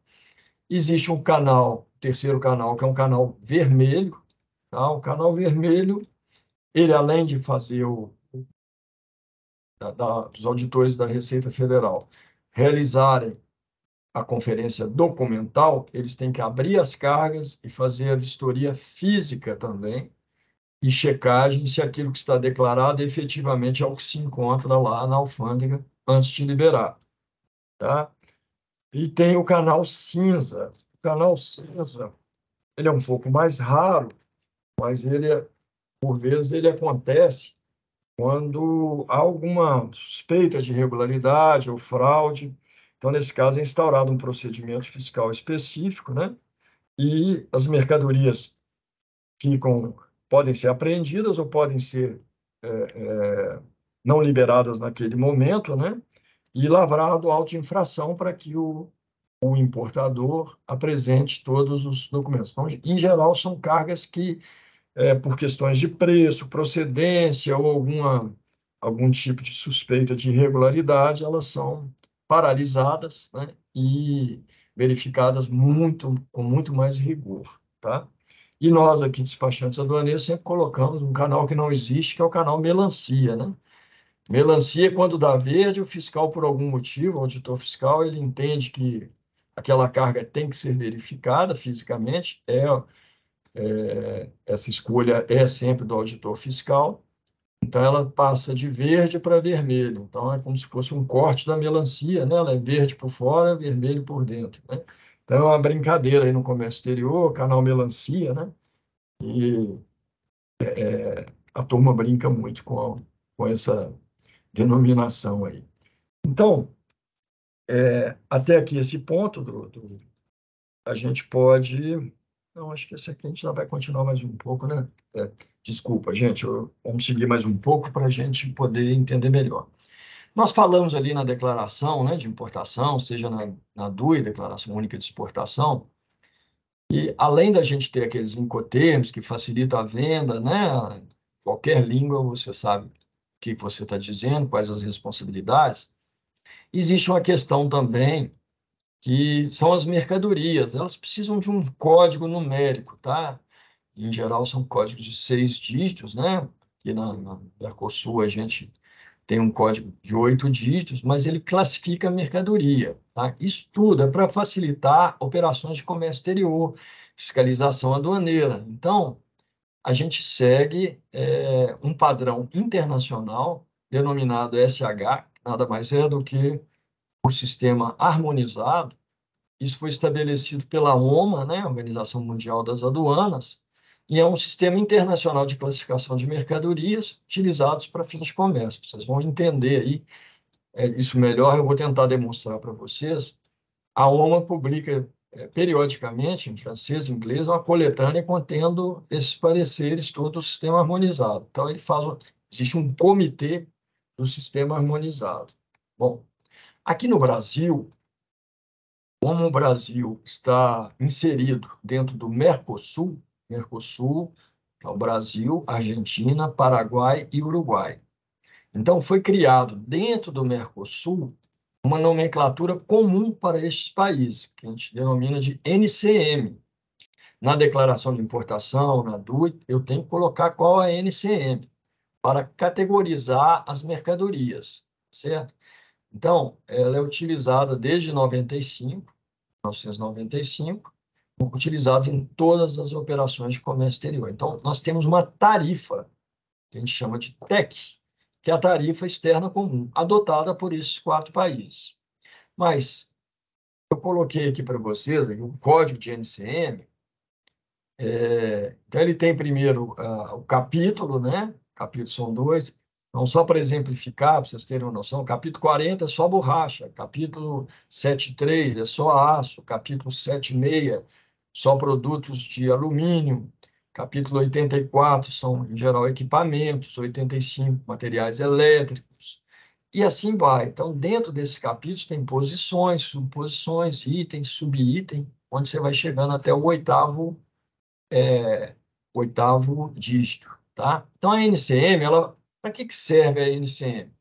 Existe um canal, terceiro canal, que é um canal vermelho, tá? O canal vermelho, ele além de fazer dos auditores da Receita Federal realizarem a conferência documental, eles têm que abrir as cargas e fazer a vistoria física também e checagem se aquilo que está declarado efetivamente é o que se encontra lá na alfândega antes de liberar, tá? E tem o canal cinza. O canal cinza, ele é um pouco mais raro, mas por vezes ele acontece quando há alguma suspeita de irregularidade ou fraude. Então, nesse caso, é instaurado um procedimento fiscal específico, né? E as mercadorias podem ser apreendidas ou podem ser não liberadas naquele momento, né? E lavrado auto de infração para que o importador apresente todos os documentos. Então, em geral, são cargas que, por questões de preço, procedência ou algum tipo de suspeita de irregularidade, elas são paralisadas, né, e verificadas com muito mais rigor, tá? E nós aqui, despachantes aduaneiros, sempre colocamos um canal que não existe, que é o canal melancia, né? Melancia, quando dá verde, o fiscal, por algum motivo, o auditor fiscal, ele entende que aquela carga tem que ser verificada fisicamente, essa escolha é sempre do auditor fiscal, então ela passa de verde para vermelho, então é como se fosse um corte da melancia, né? Ela é verde por fora, vermelho por dentro, né? Então é uma brincadeira aí no comércio exterior, canal melancia, né? E a turma brinca muito com essa denominação aí. Então, até aqui esse ponto a gente pode... Não, acho que esse aqui a gente já vai continuar mais um pouco, né? Desculpa, gente, vamos seguir mais um pouco para a gente poder entender melhor. Nós falamos ali na declaração, né, de importação, seja na DUI, Declaração Única de Exportação, e além da gente ter aqueles incoterms que facilitam a venda, né, qualquer língua você sabe o que você está dizendo, quais as responsabilidades, existe uma questão também que são as mercadorias. Elas precisam de um código numérico, tá? Em geral, são códigos de 6 dígitos, né? Aqui na Mercosul a gente tem um código de 8 dígitos, mas ele classifica a mercadoria, tá? Isso tudo é para facilitar operações de comércio exterior, fiscalização aduaneira. Então, a gente segue um padrão internacional denominado SH, que nada mais é do que o sistema harmonizado. Isso foi estabelecido pela OMA, né, Organização Mundial das Aduanas, e é um sistema internacional de classificação de mercadorias utilizados para fins de comércio. Vocês vão entender aí isso melhor, eu vou tentar demonstrar para vocês. A OMA publica periodicamente, em francês e inglês, uma coletânea contendo esses pareceres todo do sistema harmonizado. Então, existe um comitê do sistema harmonizado. Bom, aqui no Brasil, como o Brasil está inserido dentro do Mercosul, é o Brasil, Argentina, Paraguai e Uruguai. Então, foi criado dentro do Mercosul uma nomenclatura comum para estes países, que a gente denomina de NCM. Na declaração de importação, na DUI, eu tenho que colocar qual é a NCM, para categorizar as mercadorias, certo? Então, ela é utilizada desde 1995, utilizado em todas as operações de comércio exterior. Então, nós temos uma tarifa, que a gente chama de TEC, que é a tarifa externa comum, adotada por esses 4 países. Mas eu coloquei aqui para vocês o código de NCM. Então, ele tem primeiro o capítulo, né? Capítulos são 2. Então, só para exemplificar, para vocês terem uma noção, capítulo 40 é só borracha, capítulo 73 é só aço, capítulo 76 só produtos de alumínio, capítulo 84 são, em geral, equipamentos, 85 materiais elétricos, e assim vai. Então, dentro desses capítulos tem posições, subposições, itens, subitem, onde você vai chegando até o oitavo dígito, tá? Então, a NCM, para que serve a NCM?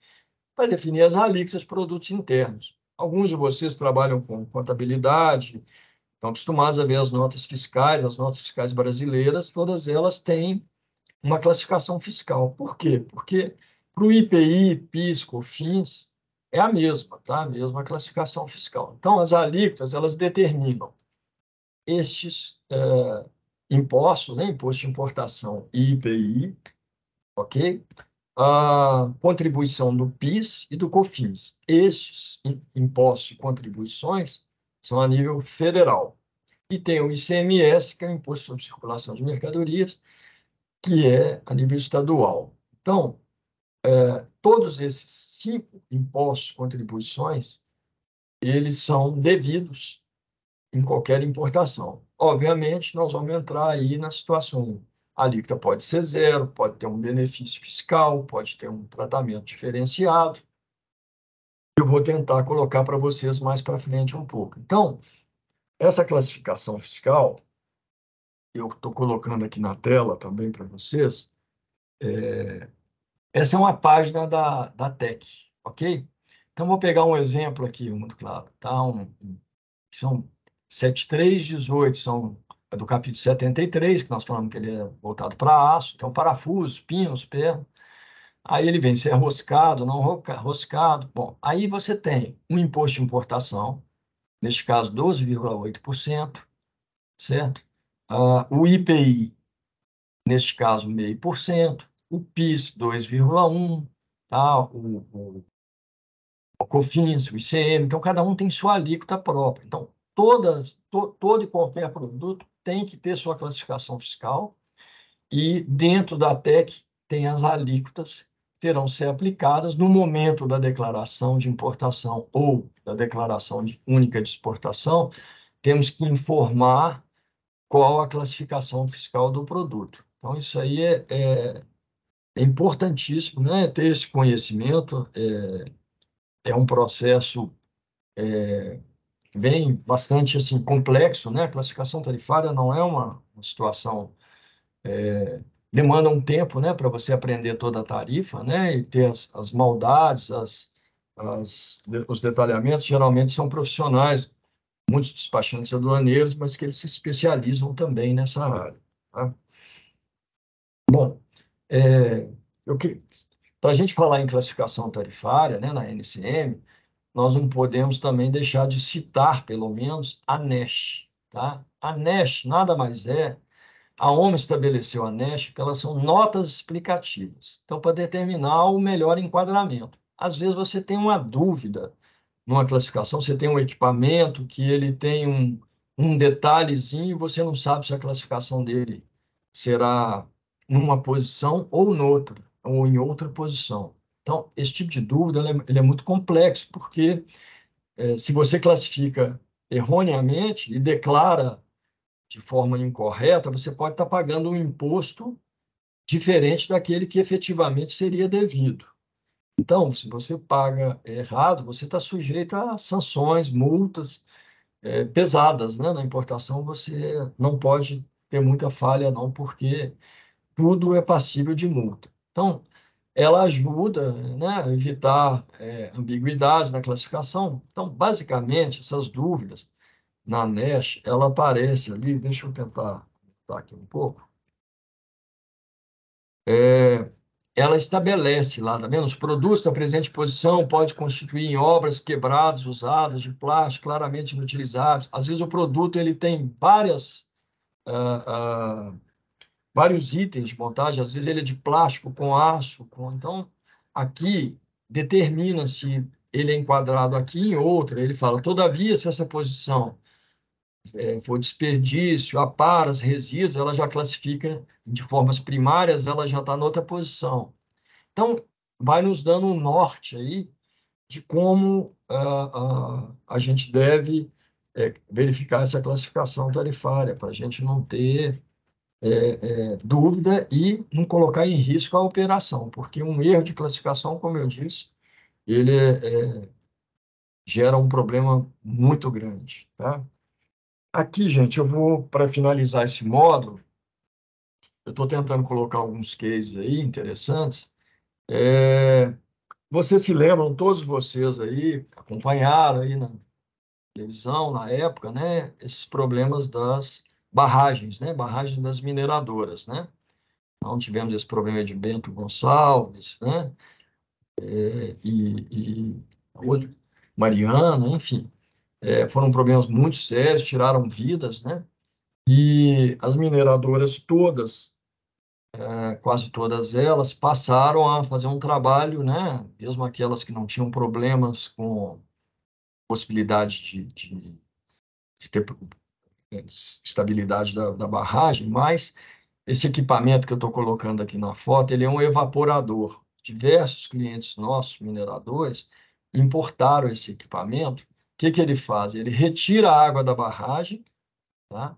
Para definir as alíquotas dos produtos internos. Alguns de vocês trabalham com contabilidade, estão acostumados a ver as notas fiscais brasileiras, todas elas têm uma classificação fiscal. Por quê? Porque para o IPI, PIS, COFINS, é a mesma, tá? A mesma classificação fiscal. Então, as alíquotas, elas determinam estes impostos, né? Imposto de importação e IPI, ok? A contribuição do PIS e do COFINS. Estes impostos e contribuições são a nível federal. E tem o ICMS, que é o Imposto sobre Circulação de Mercadorias, que é a nível estadual. Então, todos esses 5 impostos e contribuições, eles são devidos em qualquer importação. Obviamente, nós vamos entrar aí na situação. A alíquota pode ser 0, pode ter um benefício fiscal, pode ter um tratamento diferenciado. Eu vou tentar colocar para vocês mais para frente um pouco. Então, essa classificação fiscal, eu estou colocando aqui na tela também para vocês. Essa é uma página da TEC, ok? Então, vou pegar um exemplo aqui, muito claro. Tá? São 7318, é do capítulo 73, que nós falamos que ele é voltado para aço. Então, parafusos, pinos, pernas. Aí ele vem se é roscado, não roscado. Bom, aí você tem um imposto de importação, neste caso 12,8%, certo? O IPI, neste caso 0,5%, o PIS 2,1%, tá? O COFINS, o ICM, então cada um tem sua alíquota própria. Então, todo e qualquer produto tem que ter sua classificação fiscal e dentro da TEC tem as alíquotas que terão que ser aplicadas no momento da declaração de importação ou da declaração única de exportação, temos que informar qual a classificação fiscal do produto. Então, isso aí é importantíssimo, né? Ter esse conhecimento é um processo bem bastante assim complexo, né? A classificação tarifária não é uma situação demanda um tempo, né, para você aprender toda a tarifa, né, e ter as maldades, os detalhamentos. Geralmente são profissionais, muitos despachantes aduaneiros, mas que eles se especializam também nessa área. Tá? Bom, para a gente falar em classificação tarifária, né, na NCM, nós não podemos também deixar de citar, pelo menos, a NESH. Tá? A NESH nada mais é. A OMA estabeleceu a NESH, que elas são notas explicativas. Então, para determinar o melhor enquadramento. Às vezes você tem uma dúvida numa classificação, você tem um equipamento que ele tem um detalhezinho e você não sabe se a classificação dele será numa posição ou noutra, ou em outra posição. Então, esse tipo de dúvida ele é muito complexo, porque se você classifica erroneamente e declara de forma incorreta, você pode estar pagando um imposto diferente daquele que efetivamente seria devido. Então, se você paga errado, você está sujeito a sanções, multas pesadas, né? Na importação, você não pode ter muita falha, não, porque tudo é passível de multa. Então, ela ajuda, né, a evitar ambiguidades na classificação. Então, basicamente, essas dúvidas na NESH, ela aparece ali, deixa eu tentar aqui um pouco. Ela estabelece lá, tá vendo? Os produtos da presente posição podem constituir em obras quebradas, usadas, de plástico, claramente inutilizáveis. Às vezes o produto ele tem vários itens de montagem, às vezes ele é de plástico com aço. Então, aqui determina se ele é enquadrado aqui em outra. Ele fala, todavia, se essa posição for desperdício, aparas, resíduos, ela já classifica de formas primárias, ela já está em outra posição. Então, vai nos dando um norte aí de como a gente deve verificar essa classificação tarifária, para a gente não ter dúvida e não colocar em risco a operação, porque um erro de classificação, como eu disse, ele gera um problema muito grande, tá? Aqui, gente, eu vou, para finalizar esse módulo, eu estou tentando colocar alguns cases aí interessantes. Vocês se lembram, todos vocês aí, acompanharam aí na televisão, na época, né, esses problemas das barragens, né, barragens das mineradoras, né? Então, tivemos esse problema de Bento Gonçalves, né, e outra, Mariana, enfim. Foram problemas muito sérios, tiraram vidas, né? E as mineradoras todas, quase todas elas, passaram a fazer um trabalho, né? Mesmo aquelas que não tinham problemas com possibilidade de ter estabilidade da barragem, mas esse equipamento que eu estou colocando aqui na foto, ele é um evaporador. Diversos clientes nossos, mineradores, importaram esse equipamento. O que ele faz? Ele retira a água da barragem, tá?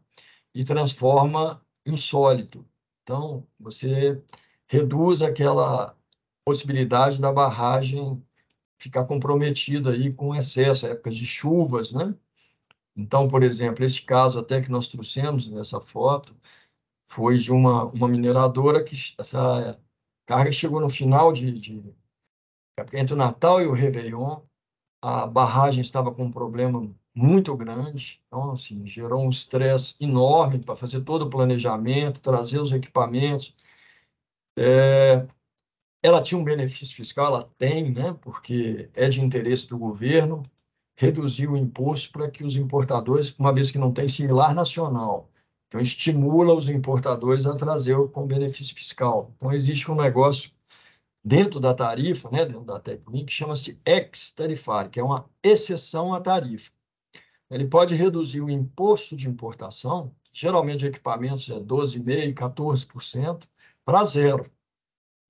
E transforma em sólido. Então, você reduz aquela possibilidade da barragem ficar comprometida aí com excesso, épocas de chuvas, né? Então, por exemplo, esse caso até que nós trouxemos nessa foto foi de uma mineradora que essa carga chegou no final entre o Natal e o Réveillon, a barragem estava com um problema muito grande, então, assim, gerou um estresse enorme para fazer todo o planejamento, trazer os equipamentos. ela tinha um benefício fiscal, ela tem, né, porque é de interesse do governo reduzir o imposto para que os importadores, uma vez que não tem similar nacional, então estimula os importadores a trazer com benefício fiscal. Então existe um negócio dentro da tarifa, né, dentro da técnica, que chama-se ex-tarifário, que é uma exceção à tarifa. Ele pode reduzir o imposto de importação, geralmente de equipamentos é 12,5%, 14%, para zero.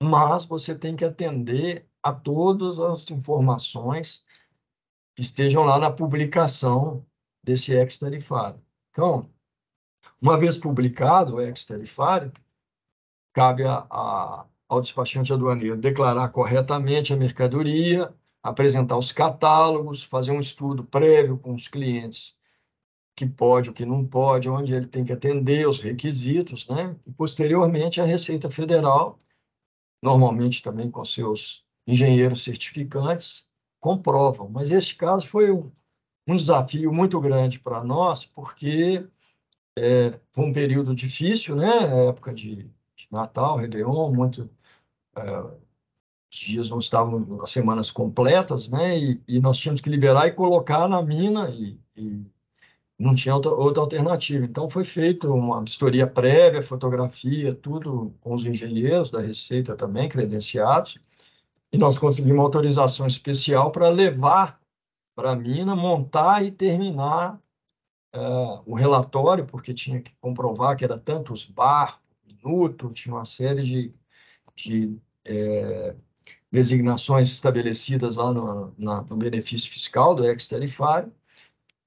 Mas você tem que atender a todas as informações que estejam lá na publicação desse ex-tarifário. Então, uma vez publicado o ex-tarifário, cabe ao despachante aduaneiro declarar corretamente a mercadoria, apresentar os catálogos, fazer um estudo prévio com os clientes, o que pode, o que não pode, onde ele tem que atender, os requisitos, né? E, posteriormente, a Receita Federal, normalmente também com seus engenheiros certificantes, comprovam. Mas este caso foi um desafio muito grande para nós, porque foi um período difícil, né? Época de Natal, Réveillon, os dias não estavam as semanas completas, né? E nós tínhamos que liberar e colocar na mina e não tinha outra alternativa. Então foi feita uma vistoria prévia, fotografia, tudo com os engenheiros da Receita também credenciados, e nós conseguimos uma autorização especial para levar para a mina, montar e terminar o relatório, porque tinha que comprovar que era tantos bar por minuto, tinha uma série de designações estabelecidas lá no benefício fiscal do ex-tarifário,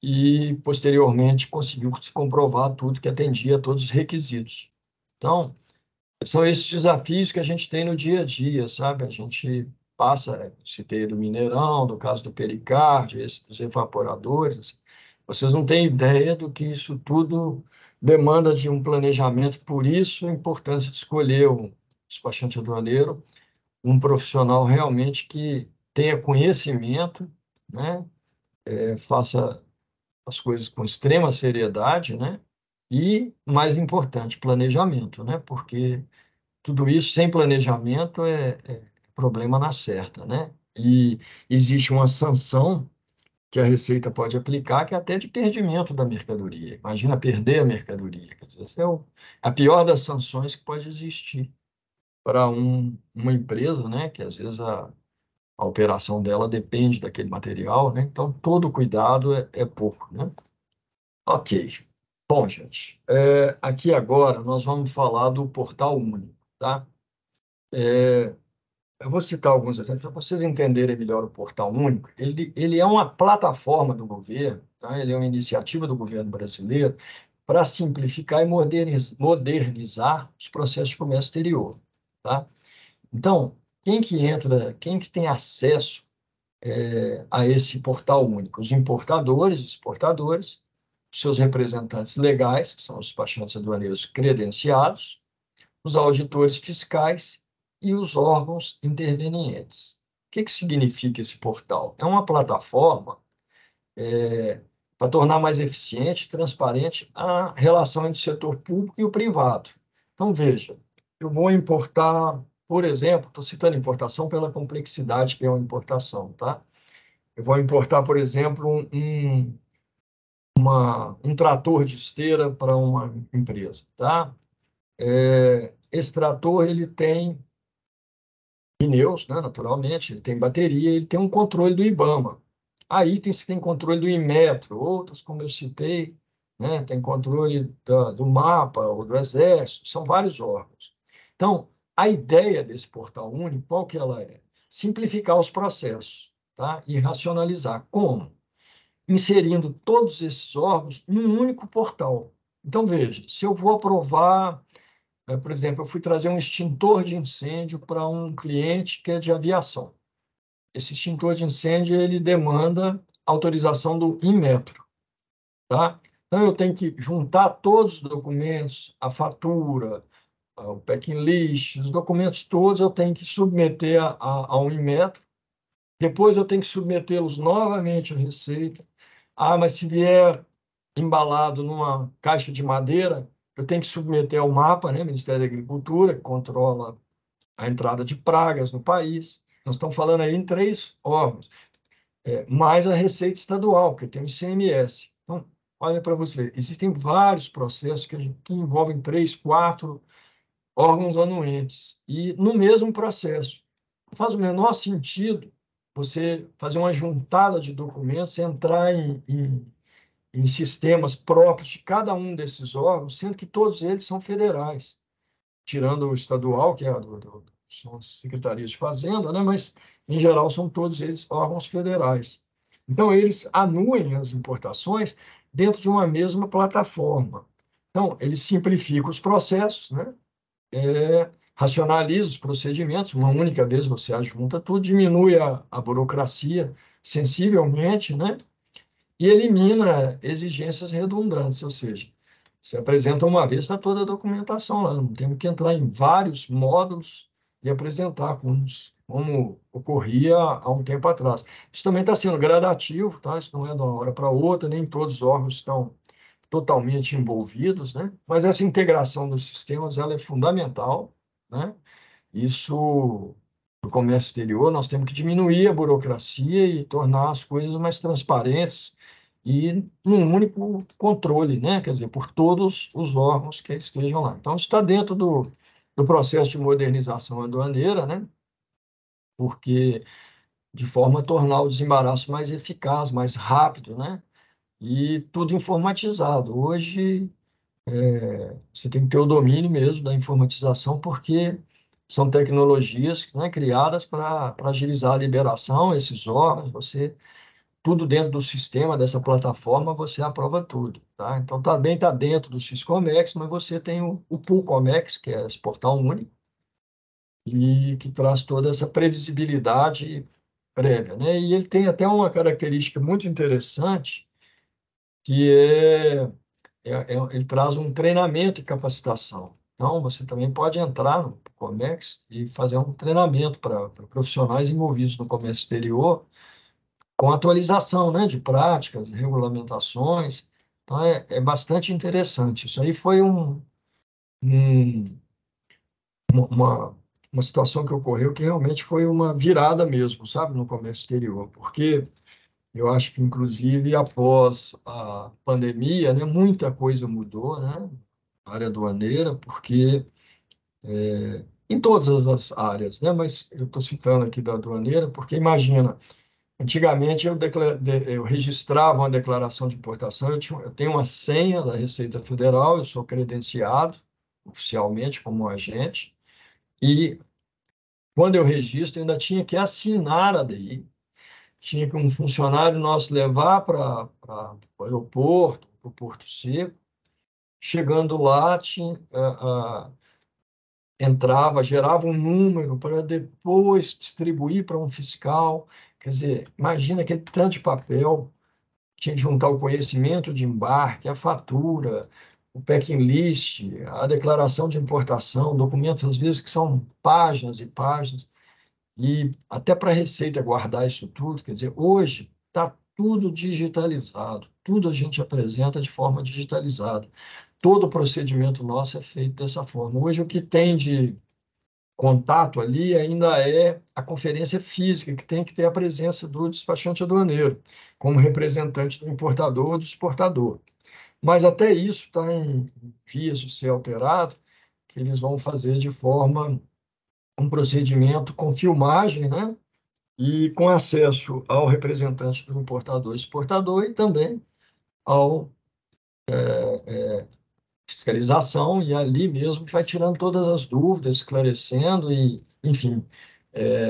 e, posteriormente, conseguiu se comprovar tudo que atendia a todos os requisitos. Então, são esses desafios que a gente tem no dia a dia, sabe? A gente passa, citei do Mineirão, do caso do pericárdio, esse dos evaporadores. Vocês não têm ideia do que isso tudo demanda de um planejamento. Por isso, a importância de escolher um despachante aduaneiro, um profissional realmente que tenha conhecimento, né? Faça as coisas com extrema seriedade, né? E, mais importante, planejamento, né? Porque tudo isso sem planejamento é problema na certa, né? E existe uma sanção que a Receita pode aplicar, que é até de perdimento da mercadoria. Imagina perder a mercadoria. Quer dizer, essa é a pior das sanções que pode existir para uma empresa, né? Que às vezes a operação dela depende daquele material, né? Então, todo cuidado é pouco, né? Ok. Bom, gente, aqui agora nós vamos falar do Portal Único, tá? Eu vou citar alguns exemplos para vocês entenderem melhor o Portal Único. Ele é uma plataforma do governo, tá? Ele é uma iniciativa do governo brasileiro para simplificar e modernizar os processos de comércio exterior, tá? Então, quem que tem acesso a esse Portal Único? Os importadores, exportadores, seus representantes legais, que são os despachantes aduaneiros credenciados, os auditores fiscais e os órgãos intervenientes. O que significa esse portal? É uma plataforma para tornar mais eficiente e transparente a relação entre o setor público e o privado. Então, veja, eu vou importar, por exemplo, estou citando importação pela complexidade que é uma importação, tá? Eu vou importar, por exemplo, um trator de esteira para uma empresa, tá? Esse trator ele tem pneus, né, naturalmente, ele tem bateria, ele tem um controle do IBAMA. Há itens que tem controle do Inmetro, outros, como eu citei, né, tem controle do MAPA ou do Exército, são vários órgãos. Então, a ideia desse portal único, qual que ela é? Simplificar os processos, tá? E racionalizar. Como? Inserindo todos esses órgãos num único portal. Então, veja, se eu vou aprovar, por exemplo, eu fui trazer um extintor de incêndio para um cliente que é de aviação. Esse extintor de incêndio, ele demanda autorização do Inmetro, tá? Então, eu tenho que juntar todos os documentos, a fatura, o packing list, os documentos todos eu tenho que submeter ao Inmetro. Depois eu tenho que submetê-los novamente à Receita. Ah, mas se vier embalado numa caixa de madeira, eu tenho que submeter ao MAPA, né, Ministério da Agricultura, que controla a entrada de pragas no país. Nós estamos falando aí em 3 órgãos, mais a Receita Estadual, porque tem o ICMS. Então, olha para você ver, existem vários processos que envolvem 3, 4 órgãos anuentes, e no mesmo processo. Não faz o menor sentido você fazer uma juntada de documentos, entrar em sistemas próprios de cada um desses órgãos, sendo que todos eles são federais, tirando o estadual, que é são as secretarias de Fazenda, né? Mas, em geral, são todos eles órgãos federais. Então, eles anuem as importações dentro de uma mesma plataforma. Então, eles simplificam os processos, né? Racionaliza os procedimentos, uma única vez você ajunta tudo, diminui a burocracia sensivelmente, né? E elimina exigências redundantes, ou seja, você apresenta uma vez, está toda a documentação lá, não temos que entrar em vários módulos e apresentar como ocorria há um tempo atrás. Isso também está sendo gradativo, tá? Isso não é de uma hora para outra, nem todos os órgãos estão totalmente envolvidos, né? Mas essa integração dos sistemas ela é fundamental, né? Isso, no comércio exterior, nós temos que diminuir a burocracia e tornar as coisas mais transparentes e num único controle, né? Quer dizer, por todos os órgãos que estejam lá. Então, isso está dentro do processo de modernização aduaneira, né? Porque de forma a tornar o desembaraço mais eficaz, mais rápido, né? E tudo informatizado. Hoje, você tem que ter o domínio mesmo da informatização, porque são tecnologias, né, criadas para agilizar a liberação, esses órgãos, tudo dentro do sistema, dessa plataforma, você aprova tudo, tá? Então, também está dentro do Syscomex, mas você tem o Poolcomex, que é esse portal único, e que traz toda essa previsibilidade prévia, né? E ele tem até uma característica muito interessante, que ele traz um treinamento e capacitação. Então, você também pode entrar no Comex e fazer um treinamento para profissionais envolvidos no comércio exterior, com atualização, né, de práticas, regulamentações. Então, é bastante interessante. Isso aí foi um- uma, uma situação que ocorreu que realmente foi uma virada mesmo, sabe, no comércio exterior, porque eu acho que, inclusive, após a pandemia, né, muita coisa mudou, né, na área aduaneira, porque em todas as áreas, né, mas eu estou citando aqui da aduaneira, porque imagina, antigamente eu registrava uma declaração de importação, eu tenho uma senha da Receita Federal, eu sou credenciado oficialmente como agente, e quando eu registro, eu ainda tinha que assinar a DI, tinha que um funcionário nosso levar para o aeroporto, para o Porto Seco. Chegando lá, entrava, gerava um número para depois distribuir para um fiscal. Quer dizer, imagina aquele tanto de papel, tinha que juntar o conhecimento de embarque, a fatura, o packing list, a declaração de importação, documentos às vezes que são páginas e páginas. E até para a Receita guardar isso tudo, quer dizer, hoje está tudo digitalizado, tudo a gente apresenta de forma digitalizada. Todo o procedimento nosso é feito dessa forma. Hoje, o que tem de contato ali ainda é a conferência física, que tem que ter a presença do despachante aduaneiro, como representante do importador ou do exportador. Mas até isso está em vias de ser alterado, que eles vão fazer de forma um procedimento com filmagem, né? E com acesso ao representante do importador e exportador e também ao fiscalização, e ali mesmo vai tirando todas as dúvidas, esclarecendo e, enfim,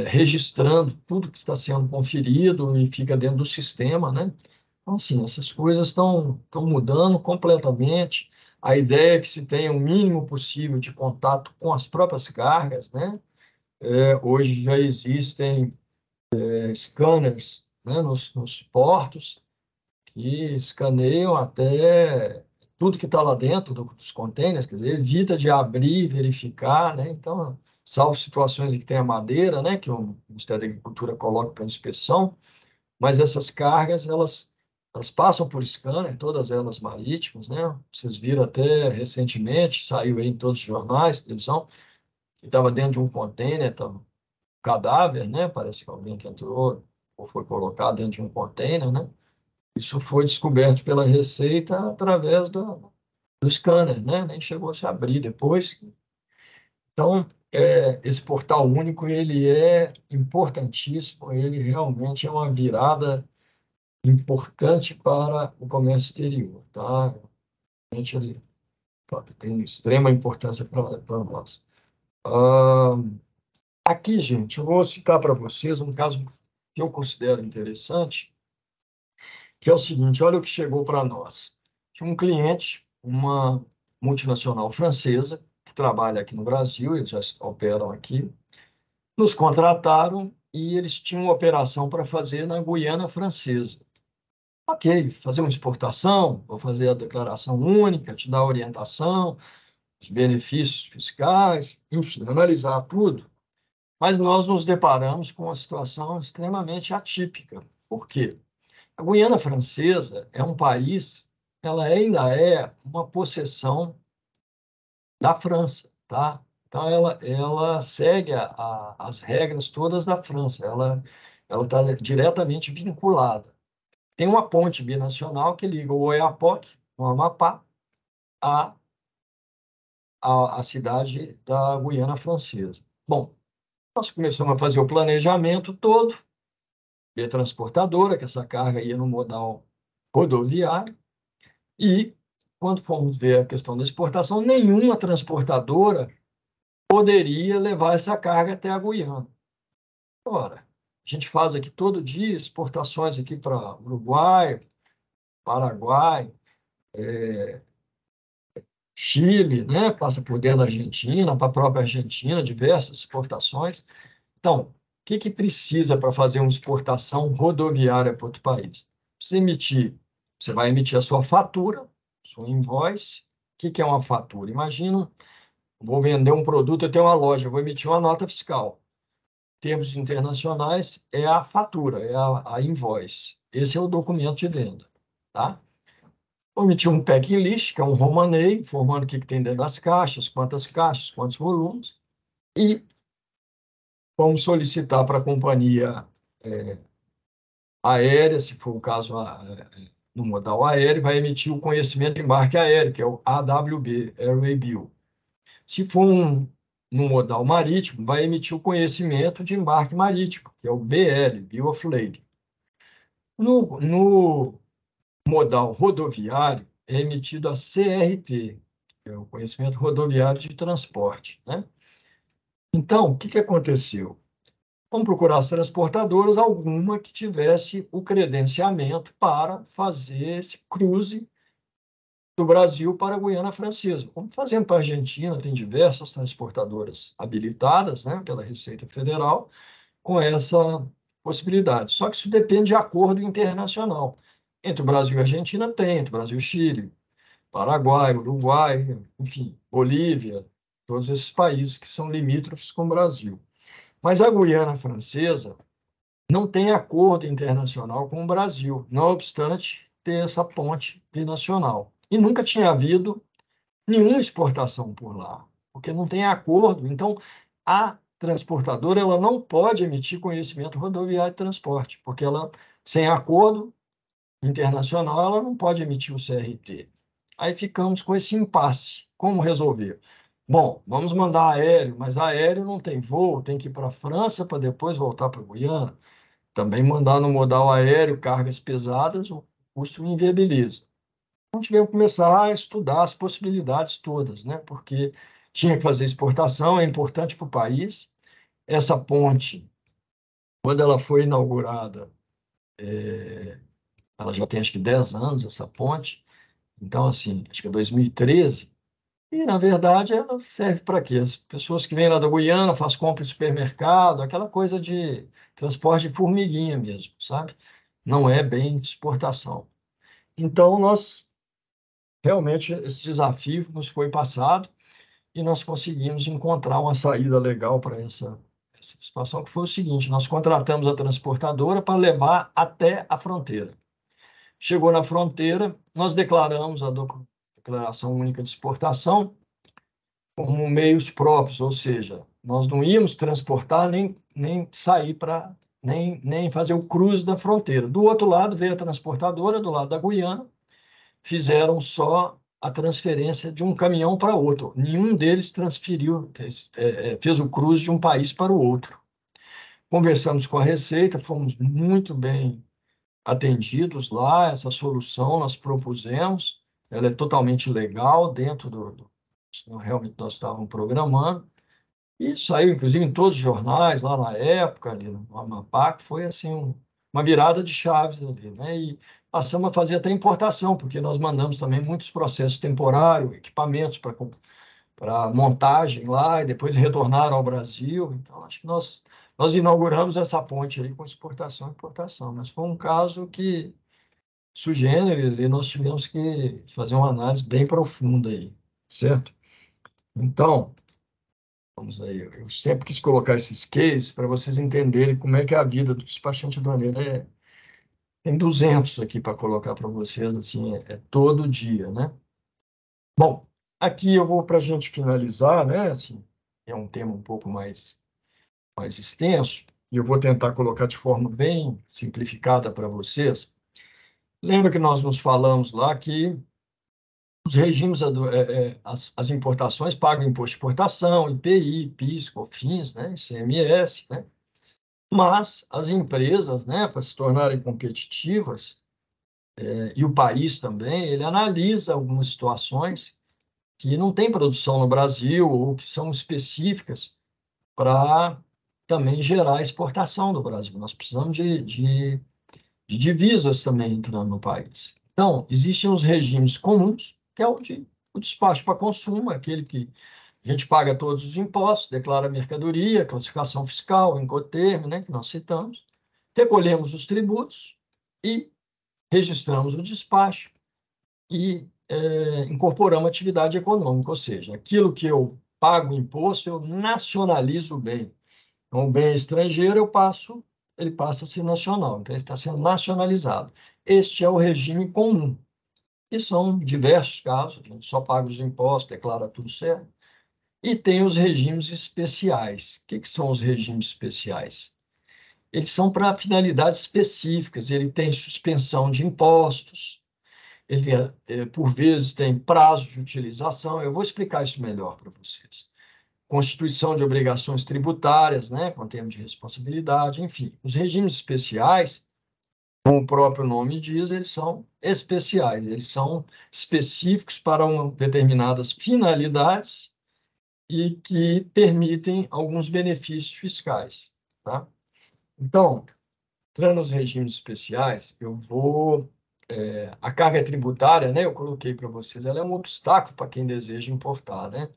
registrando tudo que está sendo conferido e fica dentro do sistema, né? Então, assim, essas coisas estão mudando completamente. A ideia é que se tenha o mínimo possível de contato com as próprias cargas, né? Hoje já existem scanners, né, nos portos, que escaneiam até tudo que está lá dentro dos containers, quer dizer, evita de abrir, verificar, né? Então, salvo situações em que tem a madeira, né, que o Ministério da Agricultura coloca para inspeção, mas essas cargas, elas passam por scanner, todas elas marítimas, né? Vocês viram até recentemente, saiu aí em todos os jornais, televisão, que estava dentro de um container, um cadáver, né? Parece que alguém que entrou ou foi colocado dentro de um container, né? Isso foi descoberto pela Receita através do scanner, né? Nem chegou a se abrir depois. Então, esse portal único, ele é importantíssimo, ele realmente é uma virada importante para o comércio exterior, tá? Realmente ele tem extrema importância para nós. Aqui, gente, eu vou citar para vocês um caso que eu considero interessante, que é o seguinte: olha o que chegou para nós. Tinha um cliente, uma multinacional francesa, que trabalha aqui no Brasil, eles já operam aqui, nos contrataram e eles tinham uma operação para fazer na Guiana Francesa. Ok, fazer uma exportação, vou fazer a declaração única, te dar orientação, os benefícios fiscais, enfim, analisar tudo. Mas nós nos deparamos com uma situação extremamente atípica. Por quê? A Guiana Francesa é um país, ela ainda é uma possessão da França, tá? Então, ela segue as regras todas da França, ela está diretamente vinculada. Tem uma ponte binacional que liga o Oiapoque, no Amapá, à cidade da Guiana Francesa. Bom, nós começamos a fazer o planejamento todo, de transportadora, que essa carga ia no modal rodoviário, e quando fomos ver a questão da exportação, nenhuma transportadora poderia levar essa carga até a Guiana. Ora, a gente faz aqui todo dia exportações aqui para Uruguai, Paraguai, Chile, né? Passa por dentro da Argentina, para a própria Argentina, diversas exportações. Então, o que precisa para fazer uma exportação rodoviária para outro país? Você vai emitir a sua fatura, sua invoice. O que é uma fatura? Imagina, vou vender um produto, eu tenho uma loja, vou emitir uma nota fiscal. Em termos internacionais, é a fatura, é a invoice. Esse é o documento de venda, tá? Vou emitir um packing list, que é um romanei, informando o que tem dentro das caixas, quantos volumes, e vamos solicitar para a companhia aérea, se for o caso no modal aéreo, vai emitir o conhecimento de embarque aéreo, que é o AWB, Airway Bill. Se for no modal marítimo, vai emitir o conhecimento de embarque marítimo, que é o BL, Bill of Lading. No modal rodoviário, é emitido a CRT, que é o conhecimento rodoviário de transporte, né? Então, o que aconteceu? Vamos procurar as transportadoras, alguma que tivesse o credenciamento para fazer esse cruze do Brasil para a Guiana Francesa. Como fazendo para a Argentina, tem diversas transportadoras habilitadas, né, pela Receita Federal, com essa possibilidade. Só que isso depende de acordo internacional. Entre o Brasil e a Argentina tem, entre o Brasil e Chile, Paraguai, Uruguai, enfim, Bolívia, todos esses países que são limítrofes com o Brasil. Mas a Guiana Francesa não tem acordo internacional com o Brasil, não obstante ter essa ponte binacional. E nunca tinha havido nenhuma exportação por lá, porque não tem acordo. Então, a transportadora ela não pode emitir conhecimento rodoviário de transporte, porque ela, sem acordo internacional, ela não pode emitir o CRT. Aí ficamos com esse impasse. Como resolver? Bom, vamos mandar aéreo, mas aéreo não tem voo, tem que ir para a França para depois voltar para a Guiana. Também mandar no modal aéreo cargas pesadas, o custo inviabiliza. Então, tivemos que começar a estudar as possibilidades todas, né? Porque tinha que fazer exportação, é importante para o país. Essa ponte, quando ela foi inaugurada, ela já tem acho que 10 anos, essa ponte. Então, assim, acho que é 2013. E, na verdade, ela serve para quê? As pessoas que vêm lá da Guiana, fazem compra em supermercado, aquela coisa de transporte de formiguinha mesmo, sabe? Não é bem de exportação. Então, realmente, esse desafio nos foi passado e nós conseguimos encontrar uma saída legal para essa situação, que foi o seguinte: nós contratamos a transportadora para levar até a fronteira. Chegou na fronteira, nós declaramos a declaração única de exportação como meios próprios, ou seja, Nós não íamos transportar nem sair para nem fazer o cruze da fronteira. Do outro lado veio a transportadora, do lado da Guiana, fizeram só a transferência de um caminhão para outro. Nenhum deles transferiu, fez o cruze de um país para o outro. Conversamos com a Receita, fomos muito bem atendidos lá, essa solução nós propusemos, ela é totalmente legal dentro do realmente nós estávamos programando, e saiu, inclusive, em todos os jornais, lá na época, ali no Amapá, que foi assim, uma virada de chaves ali, né? E passamos a fazer até importação, porque nós mandamos também muitos processos temporários, equipamentos para montagem lá, e depois retornaram ao Brasil. Então, acho que nós inauguramos essa ponte aí com exportação e importação, mas foi um caso que, sui generis, e nós tivemos que fazer uma análise bem profunda aí, certo? Então, vamos aí, eu sempre quis colocar esses cases para vocês entenderem como é que é a vida do despachante aduaneiro. Tem 200 aqui para colocar para vocês, assim, é todo dia, né? Bom, aqui eu vou para a gente finalizar, né? Assim, é um tema um pouco mais extenso, e eu vou tentar colocar de forma bem simplificada para vocês. Lembra que nós nos falamos lá que os regimes, as importações pagam imposto de exportação, IPI, PIS, COFINS, né, ICMS, né? Mas as empresas, né, para se tornarem competitivas, e o país também, ele analisa algumas situações que não tem produção no Brasil ou que são específicas para também gerar exportação do Brasil. Nós precisamos de divisas também entrando no país. Então, existem os regimes comuns, que é o despacho para consumo, aquele que a gente paga todos os impostos, declara a mercadoria, classificação fiscal, Incoterm, né, que nós citamos, recolhemos os tributos e registramos o despacho e incorporamos atividade econômica, ou seja, aquilo que eu pago imposto, eu nacionalizo o bem. Então, o bem estrangeiro ele passa a ser nacional, então ele está sendo nacionalizado. Este é o regime comum, que são diversos casos, a gente só paga os impostos, declara tudo certo. E tem os regimes especiais. O que são os regimes especiais? Eles são para finalidades específicas, ele tem suspensão de impostos, ele, por vezes, tem prazo de utilização. Eu vou explicar isso melhor para vocês. Constituição de obrigações tributárias, né, com termo de responsabilidade, enfim. Os regimes especiais, como o próprio nome diz, eles são especiais, eles são específicos para determinadas finalidades e que permitem alguns benefícios fiscais, tá? Então, entrando nos regimes especiais, a carga tributária, né, eu coloquei para vocês, ela é um obstáculo para quem deseja importar, né?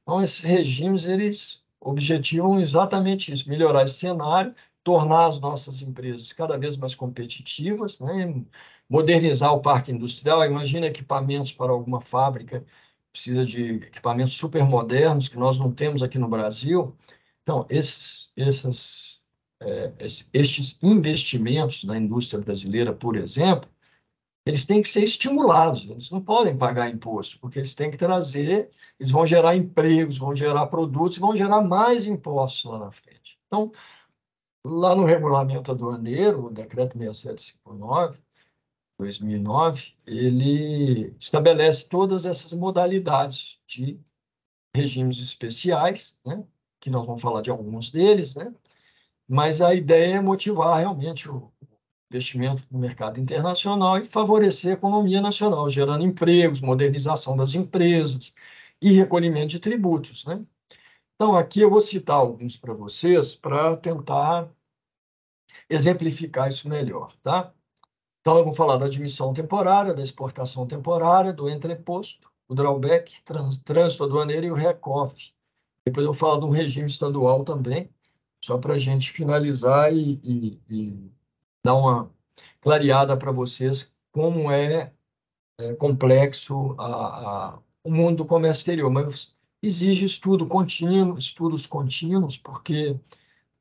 Então, esses regimes, eles objetivam exatamente isso, melhorar esse cenário, tornar as nossas empresas cada vez mais competitivas, né? Modernizar o parque industrial. Imagina equipamentos para alguma fábrica, precisa de equipamentos super modernos que nós não temos aqui no Brasil. Então, estes investimentos na indústria brasileira, por exemplo, eles têm que ser estimulados, eles não podem pagar imposto, porque eles têm que trazer, eles vão gerar empregos, vão gerar produtos, vão gerar mais impostos lá na frente. Então, lá no regulamento aduaneiro, o decreto 6759, 2009, ele estabelece todas essas modalidades de regimes especiais, né, que nós vamos falar de alguns deles, né, mas a ideia é motivar realmente o investimento no mercado internacional e favorecer a economia nacional, gerando empregos, modernização das empresas e recolhimento de tributos, né? Então, aqui eu vou citar alguns para vocês para tentar exemplificar isso melhor, tá? Então, eu vou falar da admissão temporária, da exportação temporária, do entreposto, o drawback, trânsito aduaneiro e o RECOF. Depois eu falo de um regime estadual também, só para a gente finalizar e dar uma clareada para vocês como é complexo o mundo do comércio exterior, mas exige estudos contínuos, porque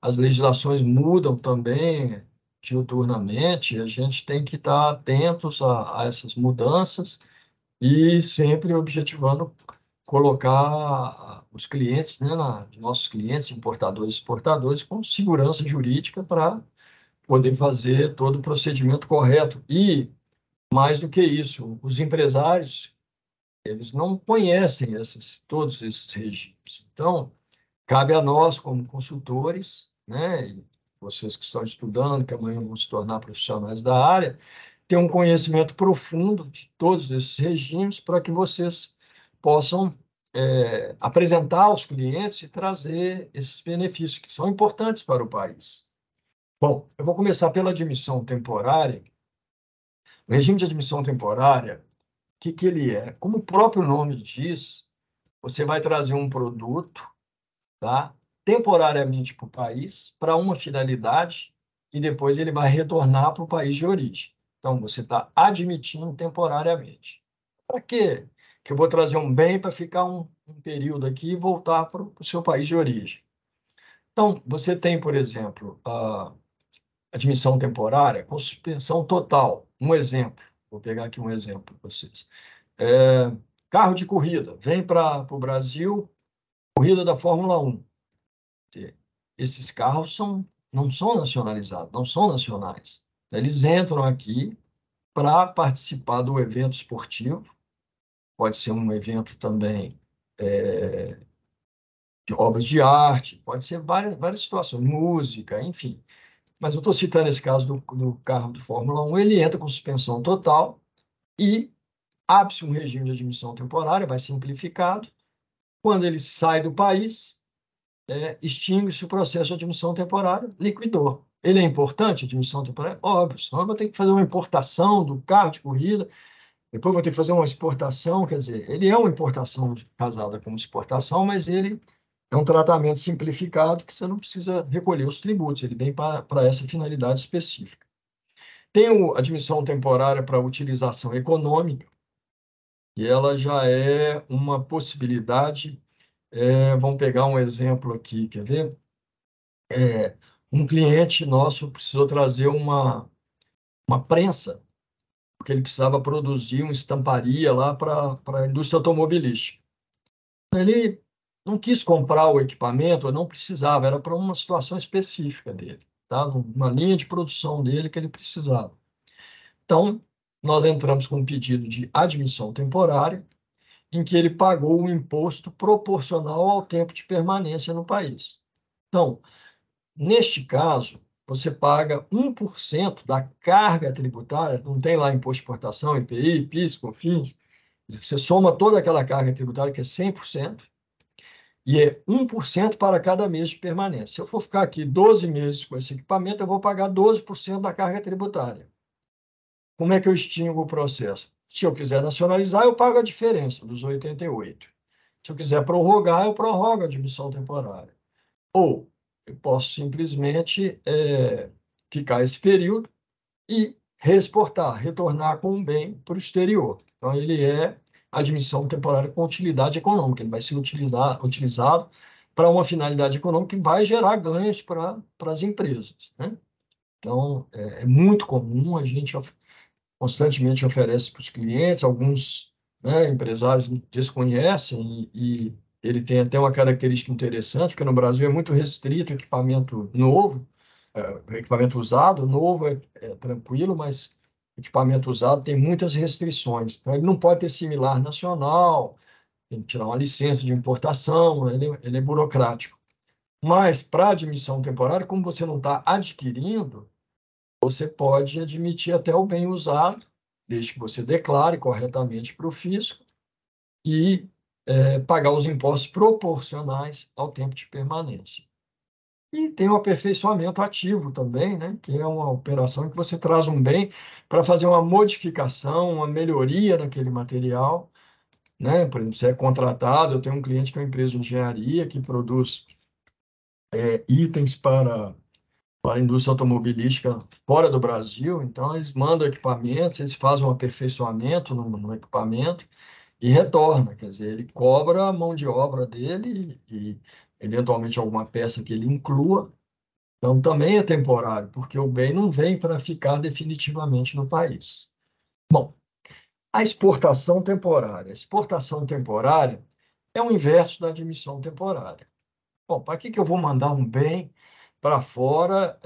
as legislações mudam também diuturnamente, a gente tem que estar atentos a essas mudanças e sempre objetivando colocar os clientes, né, nossos clientes, importadores e exportadores, com segurança jurídica para poder fazer todo o procedimento correto. E, mais do que isso, os empresários, eles não conhecem todos esses regimes. Então, cabe a nós, como consultores, né, e vocês que estão estudando, que amanhã vão se tornar profissionais da área, ter um conhecimento profundo de todos esses regimes para que vocês possam apresentar aos clientes e trazer esses benefícios que são importantes para o país. Bom, eu vou começar pela admissão temporária. O regime de admissão temporária, o que ele é? Como o próprio nome diz, você vai trazer um produto, tá, temporariamente para o país, para uma finalidade, e depois ele vai retornar para o país de origem. Então, você está admitindo temporariamente. Para quê? Que eu vou trazer um bem para ficar um período aqui e voltar para o seu país de origem. Então, você tem, por exemplo, a admissão temporária com suspensão total. Um exemplo, vou pegar aqui um exemplo para vocês. Carro de corrida, vem para o Brasil, corrida da Fórmula 1. Esses carros não são nacionalizados, não são nacionais. Eles entram aqui para participar do evento esportivo, pode ser um evento também de obras de arte, pode ser várias situações, música, enfim. Mas eu estou citando esse caso do carro de Fórmula 1, ele entra com suspensão total e abre-se um regime de admissão temporária, vai simplificado. Quando ele sai do país, extingue-se o processo de admissão temporária, liquidou. Ele é importante, a admissão temporária? Óbvio, senão eu vou ter que fazer uma importação do carro de corrida, depois vou ter que fazer uma exportação, quer dizer, ele é uma importação casada com exportação, mas ele é um tratamento simplificado que você não precisa recolher os tributos, ele vem para essa finalidade específica. Tem a admissão temporária para utilização econômica, e ela já é uma possibilidade. Vamos pegar um exemplo aqui, quer ver? Um cliente nosso precisou trazer uma prensa, porque ele precisava produzir uma estamparia lá para a indústria automobilística. Ele não quis comprar o equipamento, não precisava, era para uma situação específica dele, tá? Uma linha de produção dele que ele precisava. Então, nós entramos com um pedido de admissão temporária, em que ele pagou um imposto proporcional ao tempo de permanência no país. Então, neste caso, você paga 1% da carga tributária, não tem lá imposto de importação, IPI, PIS, COFINS, você soma toda aquela carga tributária, que é 100%, e é 1% para cada mês de permanência. Se eu for ficar aqui 12 meses com esse equipamento, eu vou pagar 12% da carga tributária. Como é que eu extingo o processo? Se eu quiser nacionalizar, eu pago a diferença dos 88. Se eu quiser prorrogar, eu prorrogo a admissão temporária. Ou eu posso simplesmente ficar esse período e reexportar, retornar com um bem para o exterior. Então, ele é admissão temporária com utilidade econômica. Ele vai ser utilizado para uma finalidade econômica que vai gerar ganhos para as empresas, né? Então, é muito comum, a gente constantemente oferece para os clientes, alguns, né, empresários desconhecem e ele tem até uma característica interessante, porque no Brasil é muito restrito equipamento novo, equipamento usado, novo é tranquilo, mas equipamento usado tem muitas restrições. Então, ele não pode ter similar nacional, tem que tirar uma licença de importação, ele é burocrático. Mas, para admissão temporária, como você não está adquirindo, você pode admitir até o bem usado, desde que você declare corretamente para o fisco e pagar os impostos proporcionais ao tempo de permanência. E tem o aperfeiçoamento ativo também, né, que é uma operação em que você traz um bem para fazer uma modificação, uma melhoria daquele material, né? Por exemplo, você é contratado, eu tenho um cliente que é uma empresa de engenharia que produz itens para a indústria automobilística fora do Brasil, então eles mandam equipamentos, eles fazem um aperfeiçoamento no equipamento e retorna, quer dizer, ele cobra a mão de obra dele e eventualmente alguma peça que ele inclua, então também é temporário, porque o bem não vem para ficar definitivamente no país. Bom, a exportação temporária. A exportação temporária é o inverso da admissão temporária. Bom, para que eu vou mandar um bem para fora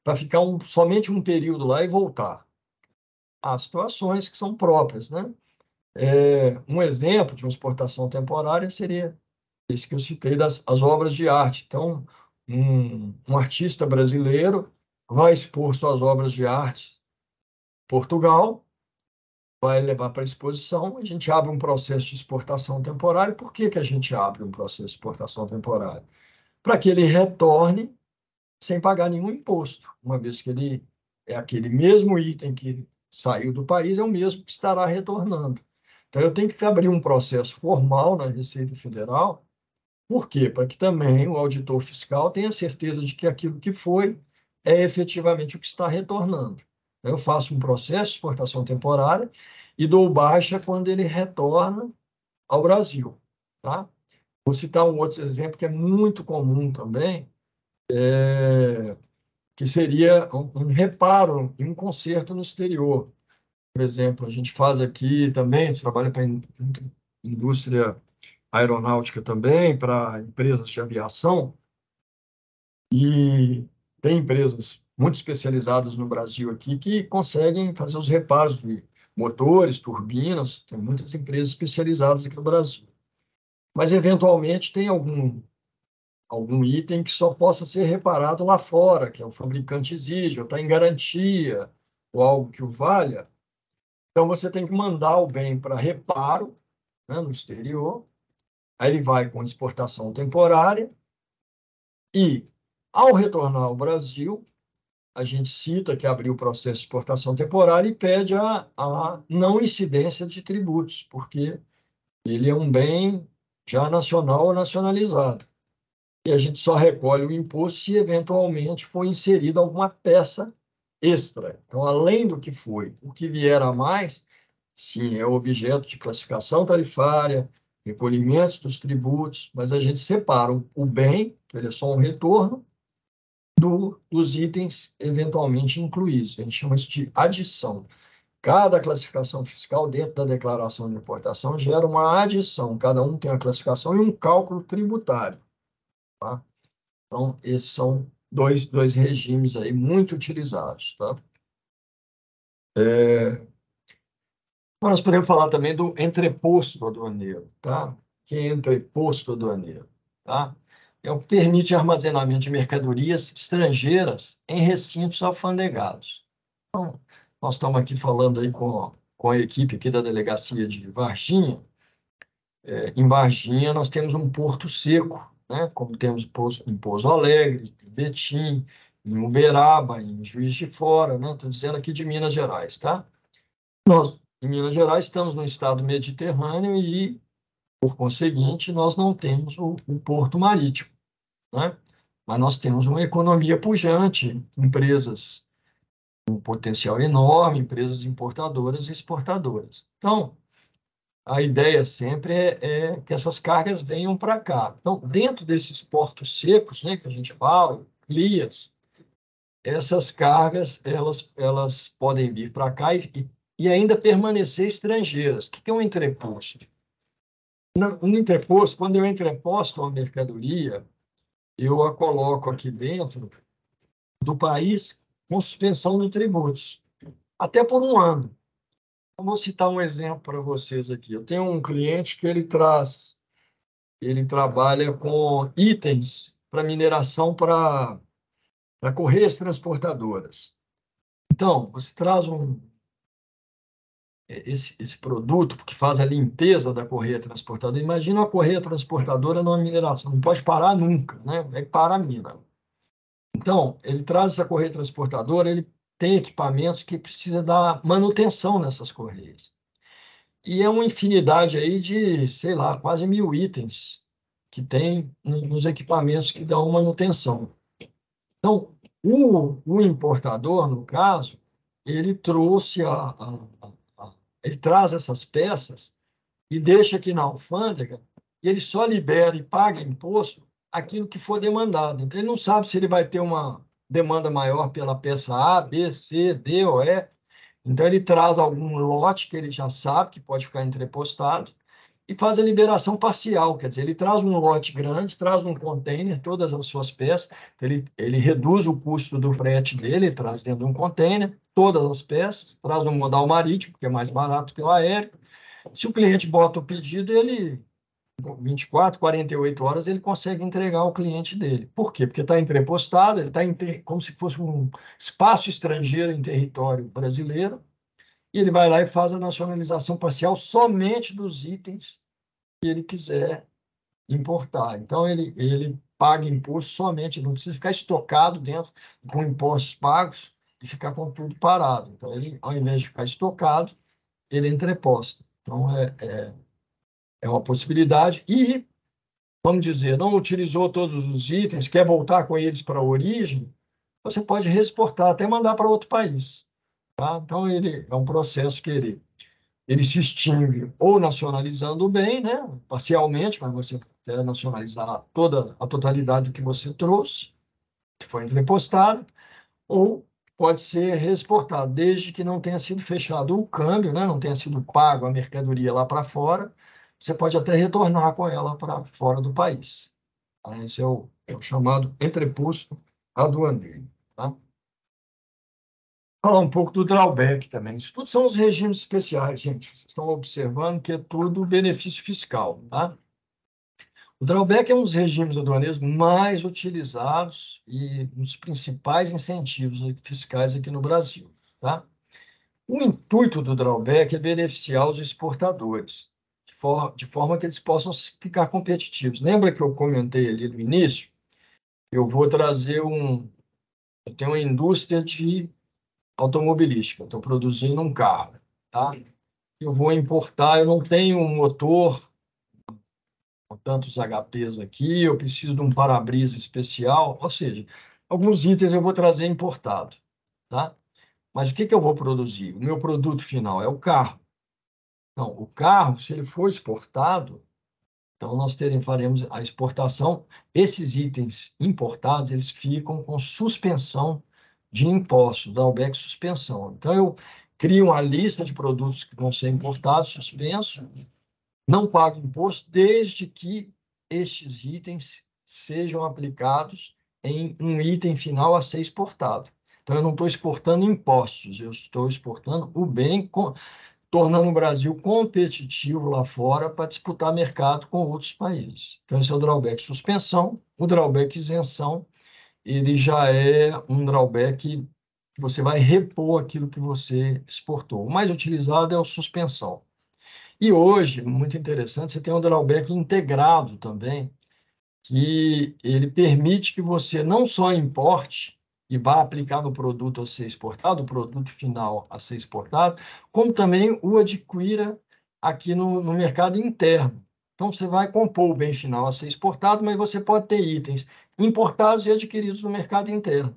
para ficar somente um período lá e voltar? Há situações que são próprias, né? Um exemplo de uma exportação temporária seria esse que eu citei as obras de arte. Então, um artista brasileiro vai expor suas obras de arte em Portugal, vai levar para a exposição, a gente abre um processo de exportação temporária. Por que a gente abre um processo de exportação temporária? Para que ele retorne sem pagar nenhum imposto, uma vez que ele é aquele mesmo item que saiu do país, é o mesmo que estará retornando. Então, eu tenho que abrir um processo formal na Receita Federal. Por quê? Para que também o auditor fiscal tenha certeza de que aquilo que foi é efetivamente o que está retornando. Eu faço um processo de exportação temporária e dou baixa quando ele retorna ao Brasil. Tá? Vou citar um outro exemplo que é muito comum também, que seria um reparo e um conserto no exterior. Por exemplo, a gente faz aqui também, a gente trabalha para a indústria aeronáutica também, para empresas de aviação, e tem empresas muito especializadas no Brasil aqui que conseguem fazer os reparos de motores, turbinas, tem muitas empresas especializadas aqui no Brasil. Mas, eventualmente, tem algum item que só possa ser reparado lá fora, que é o fabricante exige, ou está em garantia, ou algo que o valha. Então, você tem que mandar o bem para reparo, né, no exterior, aí ele vai com exportação temporária, e, ao retornar ao Brasil, a gente cita que abriu o processo de exportação temporária e pede a não incidência de tributos, porque ele é um bem já nacional ou nacionalizado. E a gente só recolhe o imposto se eventualmente for inserida alguma peça extra. Então, além do que foi, o que vier a mais, sim, é objeto de classificação tarifária, recolhimentos dos tributos, mas a gente separa o bem, que ele é só um retorno, dos itens eventualmente incluídos. A gente chama isso de adição. Cada classificação fiscal dentro da declaração de importação gera uma adição. Cada um tem uma classificação e um cálculo tributário. Tá? Então, esses são dois regimes aí muito utilizados. Tá? Nós podemos falar também do entreposto aduaneiro. Tá? Que é entreposto aduaneiro? Tá? É o que permite armazenamento de mercadorias estrangeiras em recintos alfandegados. Então, nós estamos aqui falando aí com a equipe aqui da delegacia de Varginha. Em Varginha, nós temos um porto seco, né? Como temos em Pouso Alegre, em Betim, em Uberaba, em Juiz de Fora, né? Estou dizendo aqui de Minas Gerais, tá? Nós, em Minas Gerais, estamos no estado mediterrâneo e, por conseguinte, nós não temos o porto marítimo, né? Mas nós temos uma economia pujante, empresas um potencial enorme, empresas importadoras e exportadoras. Então, a ideia sempre é que essas cargas venham para cá. Então, dentro desses portos secos, né, que a gente fala, CLIAs, essas cargas elas podem vir para cá e ainda permanecer estrangeiras. O que é um entreposto? No entreposto, quando eu entreposto uma mercadoria, eu a coloco aqui dentro do país com suspensão de tributos, até por um ano. Eu vou citar um exemplo para vocês aqui. Eu tenho um cliente que ele trabalha com itens para mineração para correias transportadoras. Então, você traz esse produto que faz a limpeza da correia transportadora. Imagina uma correia transportadora numa mineração, não pode parar nunca, né? É que para a mina. Então, ele traz essa correia transportadora, ele tem equipamentos que precisa dar manutenção nessas correias. E é uma infinidade aí de, sei lá, quase 1000 itens que tem nos equipamentos que dão manutenção. Então, o importador, no caso, ele trouxe ele traz essas peças e deixa aqui na alfândega e ele só libera e paga imposto aquilo que for demandado. Então, ele não sabe se ele vai ter uma demanda maior pela peça A, B, C, D ou E. Então, ele traz algum lote que ele já sabe que pode ficar entrepostado e faz a liberação parcial, quer dizer, ele traz um lote grande, traz um container, todas as suas peças, ele reduz o custo do frete dele, ele traz dentro de um container todas as peças, traz um modal marítimo, que é mais barato que o aéreo. Se o cliente bota o pedido, ele, 24, 48 horas, ele consegue entregar ao cliente dele. Por quê? Porque está entrepostado, ele está como se fosse um espaço estrangeiro em território brasileiro, e ele vai lá e faz a nacionalização parcial somente dos itens que ele quiser importar. Então, ele paga imposto somente, não precisa ficar estocado dentro com impostos pagos e ficar com tudo parado. Então, ele, ao invés de ficar estocado, ele entreposta. Então, é uma possibilidade. E, vamos dizer, não utilizou todos os itens, quer voltar com eles para a origem, você pode reexportar, até mandar para outro país. Tá? Então, ele é um processo que ele se extingue ou nacionalizando o bem, né, parcialmente, mas você quer nacionalizar toda a totalidade do que você trouxe, que foi entrepostado, ou pode ser reexportado, desde que não tenha sido fechado o câmbio, né, não tenha sido pago a mercadoria lá para fora, você pode até retornar com ela para fora do país. Tá? Esse é o chamado entreposto aduaneiro. Tá? Falar um pouco do drawback também. Isso tudo são os regimes especiais, gente. Vocês estão observando que é tudo benefício fiscal, tá? O drawback é um dos regimes aduaneiros mais utilizados e um dos principais incentivos fiscais aqui no Brasil, tá? O intuito do drawback é beneficiar os exportadores, de forma que eles possam ficar competitivos. Lembra que eu comentei ali no início? Eu vou trazer eu tenho uma indústria de automobilística, estou produzindo um carro, tá? Eu vou importar, eu não tenho um motor com tantos HPs aqui, eu preciso de um para-brisa especial, ou seja, alguns itens eu vou trazer importado, tá? Mas o que eu vou produzir? O meu produto final é o carro. Então, o carro, se ele for exportado, então nós faremos a exportação. Esses itens importados, eles ficam com suspensão de impostos, drawback suspensão. Então, eu crio uma lista de produtos que vão ser importados, suspensos, não pago imposto, desde que estes itens sejam aplicados em um item final a ser exportado. Então, eu não estou exportando impostos, eu estou exportando o bem, tornando o Brasil competitivo lá fora para disputar mercado com outros países. Então, esse é o drawback suspensão. O drawback isenção, ele já é um drawback que você vai repor aquilo que você exportou. O mais utilizado é o suspensão. E hoje, muito interessante, você tem um drawback integrado também, que ele permite que você não só importe e vá aplicar no produto a ser exportado, o produto final a ser exportado, como também o adquira aqui no mercado interno. Então, você vai compor o bem final a ser exportado, mas você pode ter itens importados e adquiridos no mercado interno.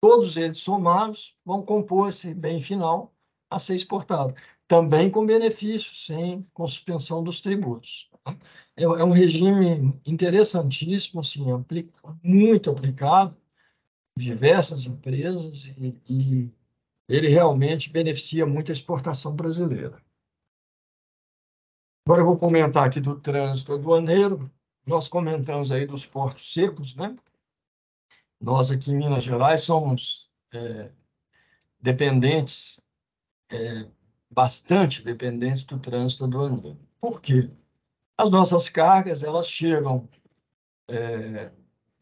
Todos eles somados vão compor esse bem final a ser exportado. Também com benefício, com suspensão dos tributos. É um regime interessantíssimo, assim, muito aplicado em diversas empresas e ele realmente beneficia muito a exportação brasileira. Agora eu vou comentar aqui do trânsito aduaneiro. Nós comentamos aí dos portos secos, né? Nós aqui em Minas Gerais somos dependentes, bastante dependentes do trânsito aduaneiro. Por quê? As nossas cargas, elas chegam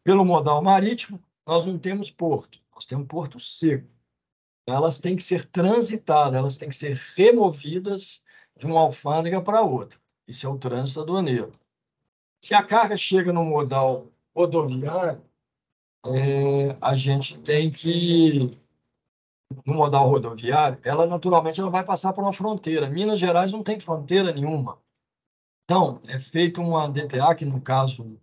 pelo modal marítimo, nós não temos porto, nós temos porto seco. Elas têm que ser transitadas, elas têm que ser removidas de uma alfândega para outra. Isso é o trânsito aduaneiro. Se a carga chega no modal rodoviário, a gente tem que, no modal rodoviário, ela naturalmente ela vai passar por uma fronteira. Minas Gerais não tem fronteira nenhuma. Então, é feita uma DTA, que no caso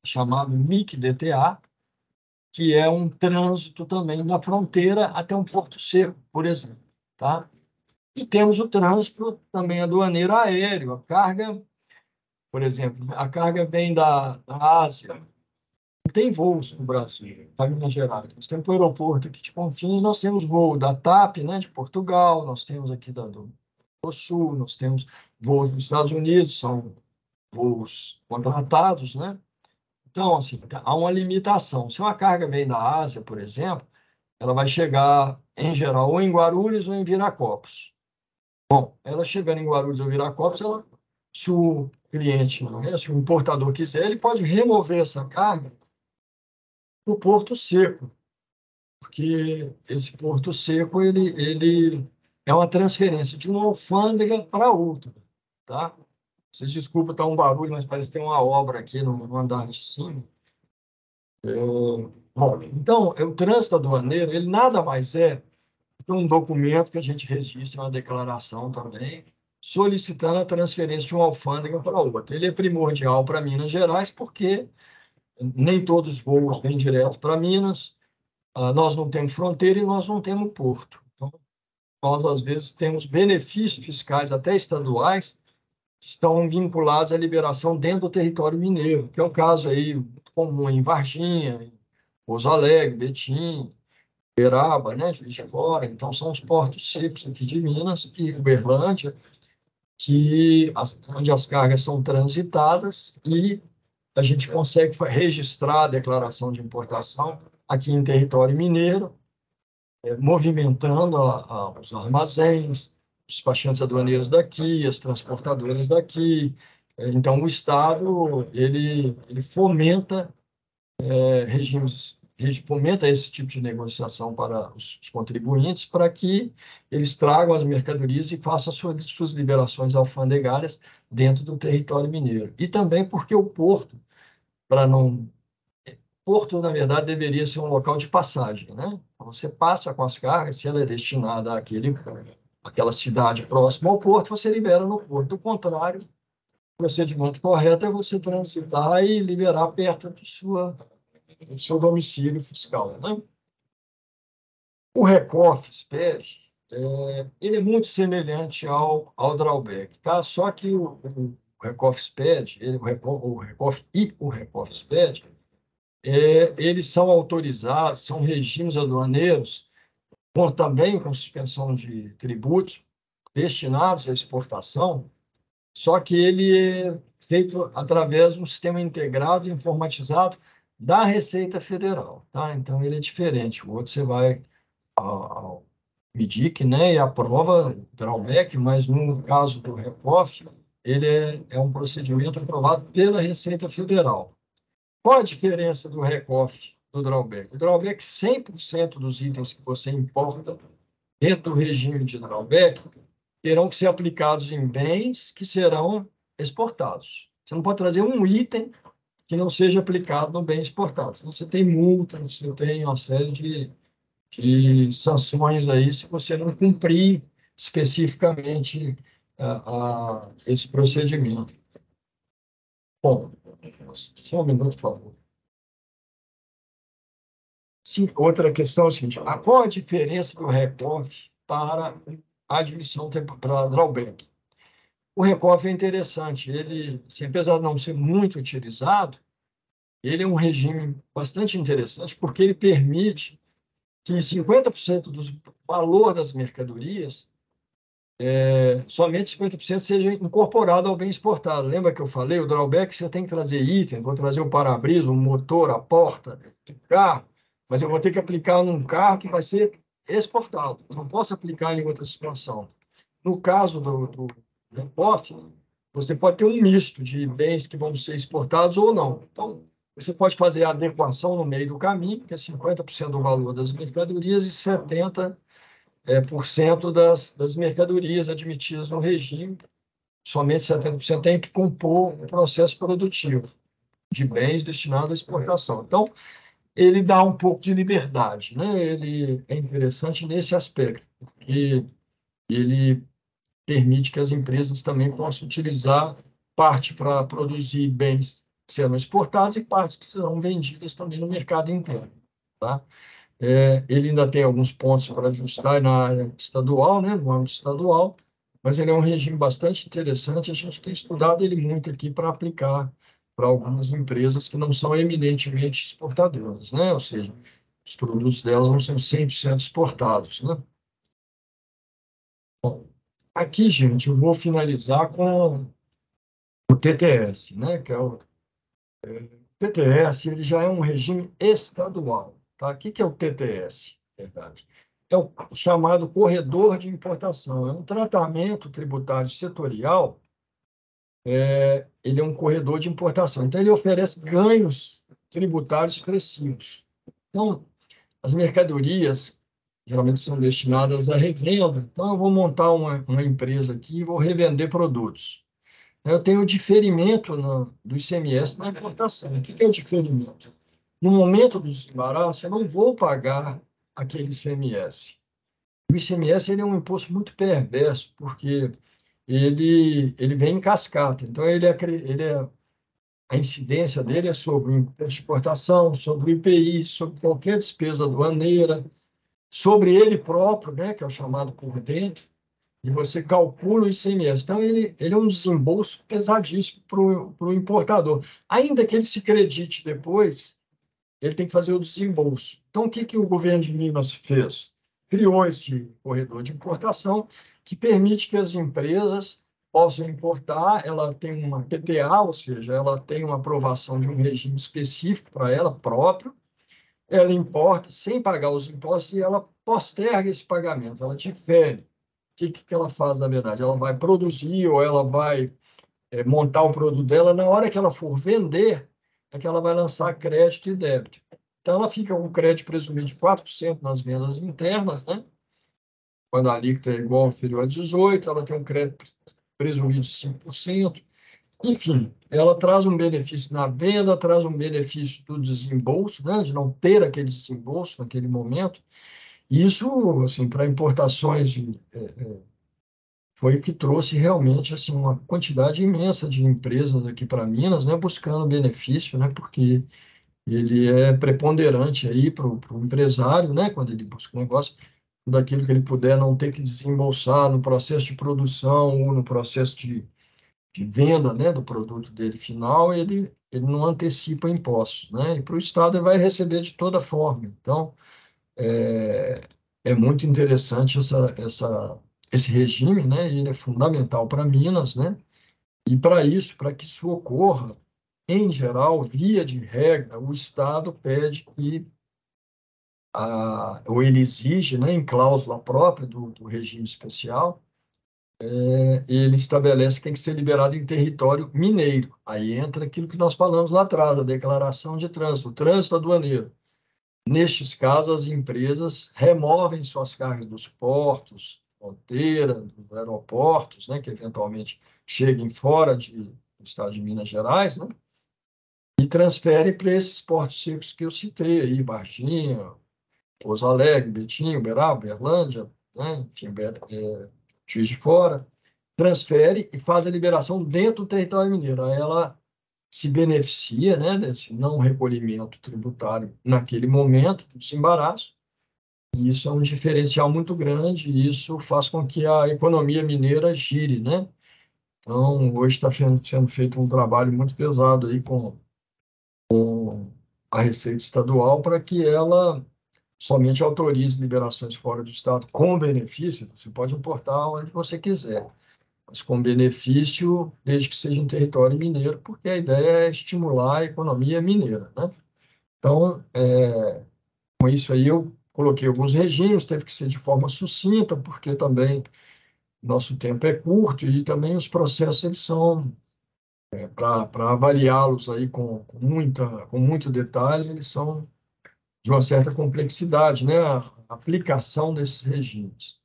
é chamado MIC-DTA, que é um trânsito também da fronteira até um porto seco, por exemplo. Tá? E temos o trânsito também aduaneiro aéreo. A carga, por exemplo, a carga vem da Ásia. Não tem voos no Brasil, para Minas Gerais. Nós temos o aeroporto aqui de Confins, nós temos voo da TAP, né, de Portugal, nós temos aqui do do Sul, nós temos voos dos Estados Unidos, são voos contratados, né? Então, assim, há uma limitação. Se uma carga vem da Ásia, por exemplo, ela vai chegar, em geral, ou em Guarulhos ou em Viracopos. Bom, ela chegando em Guarulhos ou Viracopos, se o cliente, né, se o importador quiser, ele pode remover essa carga para o Porto Seco, porque esse Porto Seco ele é uma transferência de uma alfândega para outra, tá? Vocês desculpem, está um barulho, mas parece que tem uma obra aqui no andar de cima. Bom, então, o trânsito aduaneiro, ele nada mais é que um documento que a gente registra, uma declaração também, solicitando a transferência de uma alfândega para outra. Ele é primordial para Minas Gerais, porque nem todos os voos vêm direto para Minas, nós não temos fronteira e nós não temos porto. Então, nós, às vezes, temos benefícios fiscais, até estaduais, que estão vinculados à liberação dentro do território mineiro, que é o caso aí muito comum em Varginha, em Pouso Alegre, Betim, Uberaba, né, Juiz de Fora. Então, são os portos secos aqui de Minas, e Uberlândia, onde as cargas são transitadas e a gente consegue registrar a declaração de importação aqui em território mineiro, movimentando os armazéns, os despachantes aduaneiros daqui, as transportadoras daqui. Então, o Estado ele fomenta fomenta esse tipo de negociação para os contribuintes, para que eles tragam as mercadorias e façam suas liberações alfandegárias dentro do território mineiro. E também porque o porto, para não Porto, na verdade, deveria ser um local de passagem, né? Você passa com as cargas, se ela é destinada àquela cidade próxima ao porto, você libera no porto. Do contrário, o procedimento correto é você transitar e liberar perto do seu domicílio fiscal, né? O RECOFIS-PED, ele é muito semelhante ao drawback, tá? Só que o RECOFIS-PED, o RECOF e o RECOFIS-PED, eles são autorizados, são regimes aduaneiros, também com suspensão de tributos destinados à exportação, só que ele é feito através de um sistema integrado e informatizado da Receita Federal, tá? Então, ele é diferente. O outro você vai ao MIDIC, né, e aprova drawback, mas no caso do RECOF, ele é um procedimento aprovado pela Receita Federal. Qual a diferença do RECOF do drawback? O drawback, 100% dos itens que você importa dentro do regime de drawback terão que ser aplicados em bens que serão exportados. Você não pode trazer um item que não seja aplicado no bem exportado. Senão você tem multa, você tem uma série de sanções aí se você não cumprir especificamente esse procedimento. Bom, só um minuto, por favor. Sim, outra questão é a seguinte: qual a diferença do RECOF para a admissão para drawback? O RECOF é interessante, ele, assim, apesar de não ser muito utilizado, ele é um regime bastante interessante porque ele permite que 50% do valor das mercadorias, somente 50% seja incorporado ao bem exportado. Lembra que eu falei, o drawback você tem que trazer item, vou trazer o para-brisa, o motor, a porta, o carro, mas eu vou ter que aplicar num carro que vai ser exportado. Eu não posso aplicar em outra situação. No caso do RECOF, você pode ter um misto de bens que vão ser exportados ou não. Então, você pode fazer a adequação no meio do caminho, que é 50% do valor das mercadorias e 70% das mercadorias admitidas no regime. Somente 70% tem que compor o processo produtivo de bens destinados à exportação. Então, ele dá um pouco de liberdade, né? Ele é interessante nesse aspecto, porque ele permite que as empresas também possam utilizar parte para produzir bens que serão exportados e partes que serão vendidas também no mercado interno, tá? Ele ainda tem alguns pontos para ajustar na área estadual, né, no âmbito estadual, mas ele é um regime bastante interessante. A gente tem estudado ele muito aqui para aplicar para algumas empresas que não são eminentemente exportadoras, né? Ou seja, os produtos delas não são 100% exportados, né? Bom, Aqui, gente, eu vou finalizar com o TTS, né? Que é o TTS, ele já é um regime estadual, tá? O que que é o TTS, na verdade? É o chamado corredor de importação. É um tratamento tributário setorial, ele é um corredor de importação. Então, ele oferece ganhos tributários expressivos. Então, as mercadorias geralmente são destinadas à revenda. Então, eu vou montar uma empresa aqui e vou revender produtos. Eu tenho o diferimento do ICMS na importação. O que é o diferimento? No momento do desembaraço, eu não vou pagar aquele ICMS. O ICMS ele é um imposto muito perverso, porque ele vem em cascata. Então, a incidência dele é sobre o imposto de exportação, sobre o IPI, sobre qualquer despesa aduaneira, sobre ele próprio, né, que é o chamado por dentro, e você calcula o ICMS. Então, ele é um desembolso pesadíssimo para o importador. Ainda que ele se acredite depois, ele tem que fazer o desembolso. Então, o que, que o governo de Minas fez? Criou esse corredor de importação que permite que as empresas possam importar, ela tem uma PTA, ou seja, ela tem uma aprovação de um regime específico para ela próprio, ela importa sem pagar os impostos e ela posterga esse pagamento, ela difere. O que ela faz, na verdade? Ela vai produzir ou ela vai montar o produto dela, na hora que ela for vender, é que ela vai lançar crédito e débito. Então, ela fica com crédito presumido de 4% nas vendas internas, né? Quando a alíquota é igual ou inferior a 18%, ela tem um crédito presumido de 5%. Enfim, ela traz um benefício na venda, traz um benefício do desembolso, né? De não ter aquele desembolso naquele momento. Isso, assim, para importações foi o que trouxe realmente assim uma quantidade imensa de empresas aqui para Minas, né, buscando benefício, né, porque ele é preponderante aí para o empresário, né, quando ele busca um negócio, daquilo que ele puder não ter que desembolsar no processo de produção ou no processo de venda, né, do produto dele final, ele não antecipa impostos, né, e para o Estado ele vai receber de toda forma. Então, é muito interessante esse regime, né? Ele é fundamental para Minas, né? E para isso, para que isso ocorra, em geral, via de regra, o Estado pede que, ou ele exige, né, em cláusula própria do regime especial, ele estabelece que tem que ser liberado em território mineiro. Aí entra aquilo que nós falamos lá atrás, a declaração de trânsito, o trânsito aduaneiro. Nestes casos, as empresas removem suas cargas dos portos, fronteira, dos aeroportos, né, que eventualmente cheguem fora do estado de Minas Gerais, né, e transferem para esses portos secos que eu citei aí, Varginha, Pouso Alegre, Betim, Uberaba, Berlândia, né, enfim, Juiz de Fora, transfere e faz a liberação dentro do território mineiro. Aí ela se beneficia, né, desse não recolhimento tributário naquele momento do desembaraço. E isso é um diferencial muito grande e isso faz com que a economia mineira gire, né? Então, hoje está sendo feito um trabalho muito pesado aí com a Receita Estadual para que ela somente autorize liberações fora do estado com benefício. Você pode importar onde você quiser, mas com benefício, desde que seja em território mineiro, porque a ideia é estimular a economia mineira, né? Então, com isso aí eu coloquei alguns regimes, teve que ser de forma sucinta, porque também nosso tempo é curto e também os processos eles são, para avaliá-los aí com muito detalhe, eles são de uma certa complexidade, né? A aplicação desses regimes.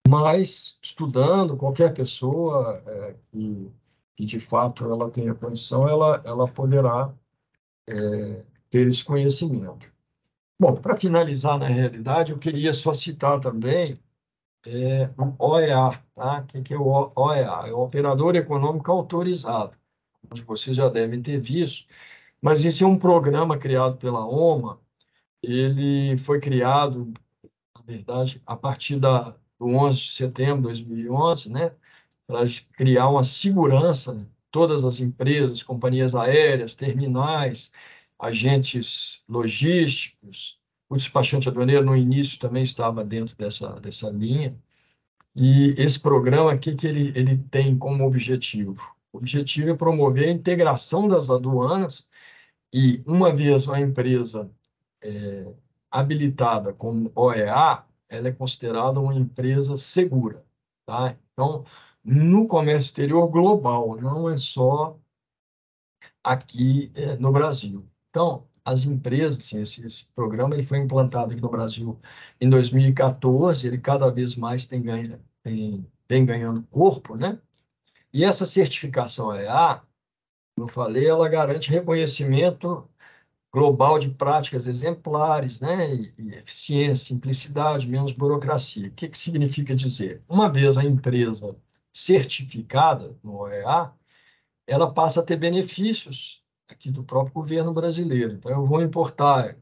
Mas, estudando, qualquer pessoa que de fato ela tenha condição, ela poderá ter esse conhecimento. Bom, para finalizar, na realidade, eu queria só citar também o OEA, tá? O que é o OEA? É o Operador Econômico Autorizado, onde vocês já devem ter visto, mas esse é um programa criado pela OMA, ele foi criado, na verdade, a partir do 11 de setembro de 2011, né? Para criar uma segurança, né? Todas as empresas, companhias aéreas, terminais, agentes logísticos, o despachante aduaneiro no início também estava dentro dessa linha, E esse programa, o que que ele tem como objetivo? O objetivo é promover a integração das aduanas e, uma vez a empresa habilitada como OEA, ela é considerada uma empresa segura, tá? Então, no comércio exterior global, não é só aqui no Brasil. Então, as empresas, assim, esse programa ele foi implantado aqui no Brasil em 2014, ele cada vez mais tem ganhando corpo, né? E essa certificação EA, como eu falei, ela garante reconhecimento global de práticas exemplares, né? E eficiência, simplicidade, menos burocracia. O que que significa dizer? Uma vez a empresa certificada no OEA, ela passa a ter benefícios aqui do próprio governo brasileiro. Então, eu vou importar.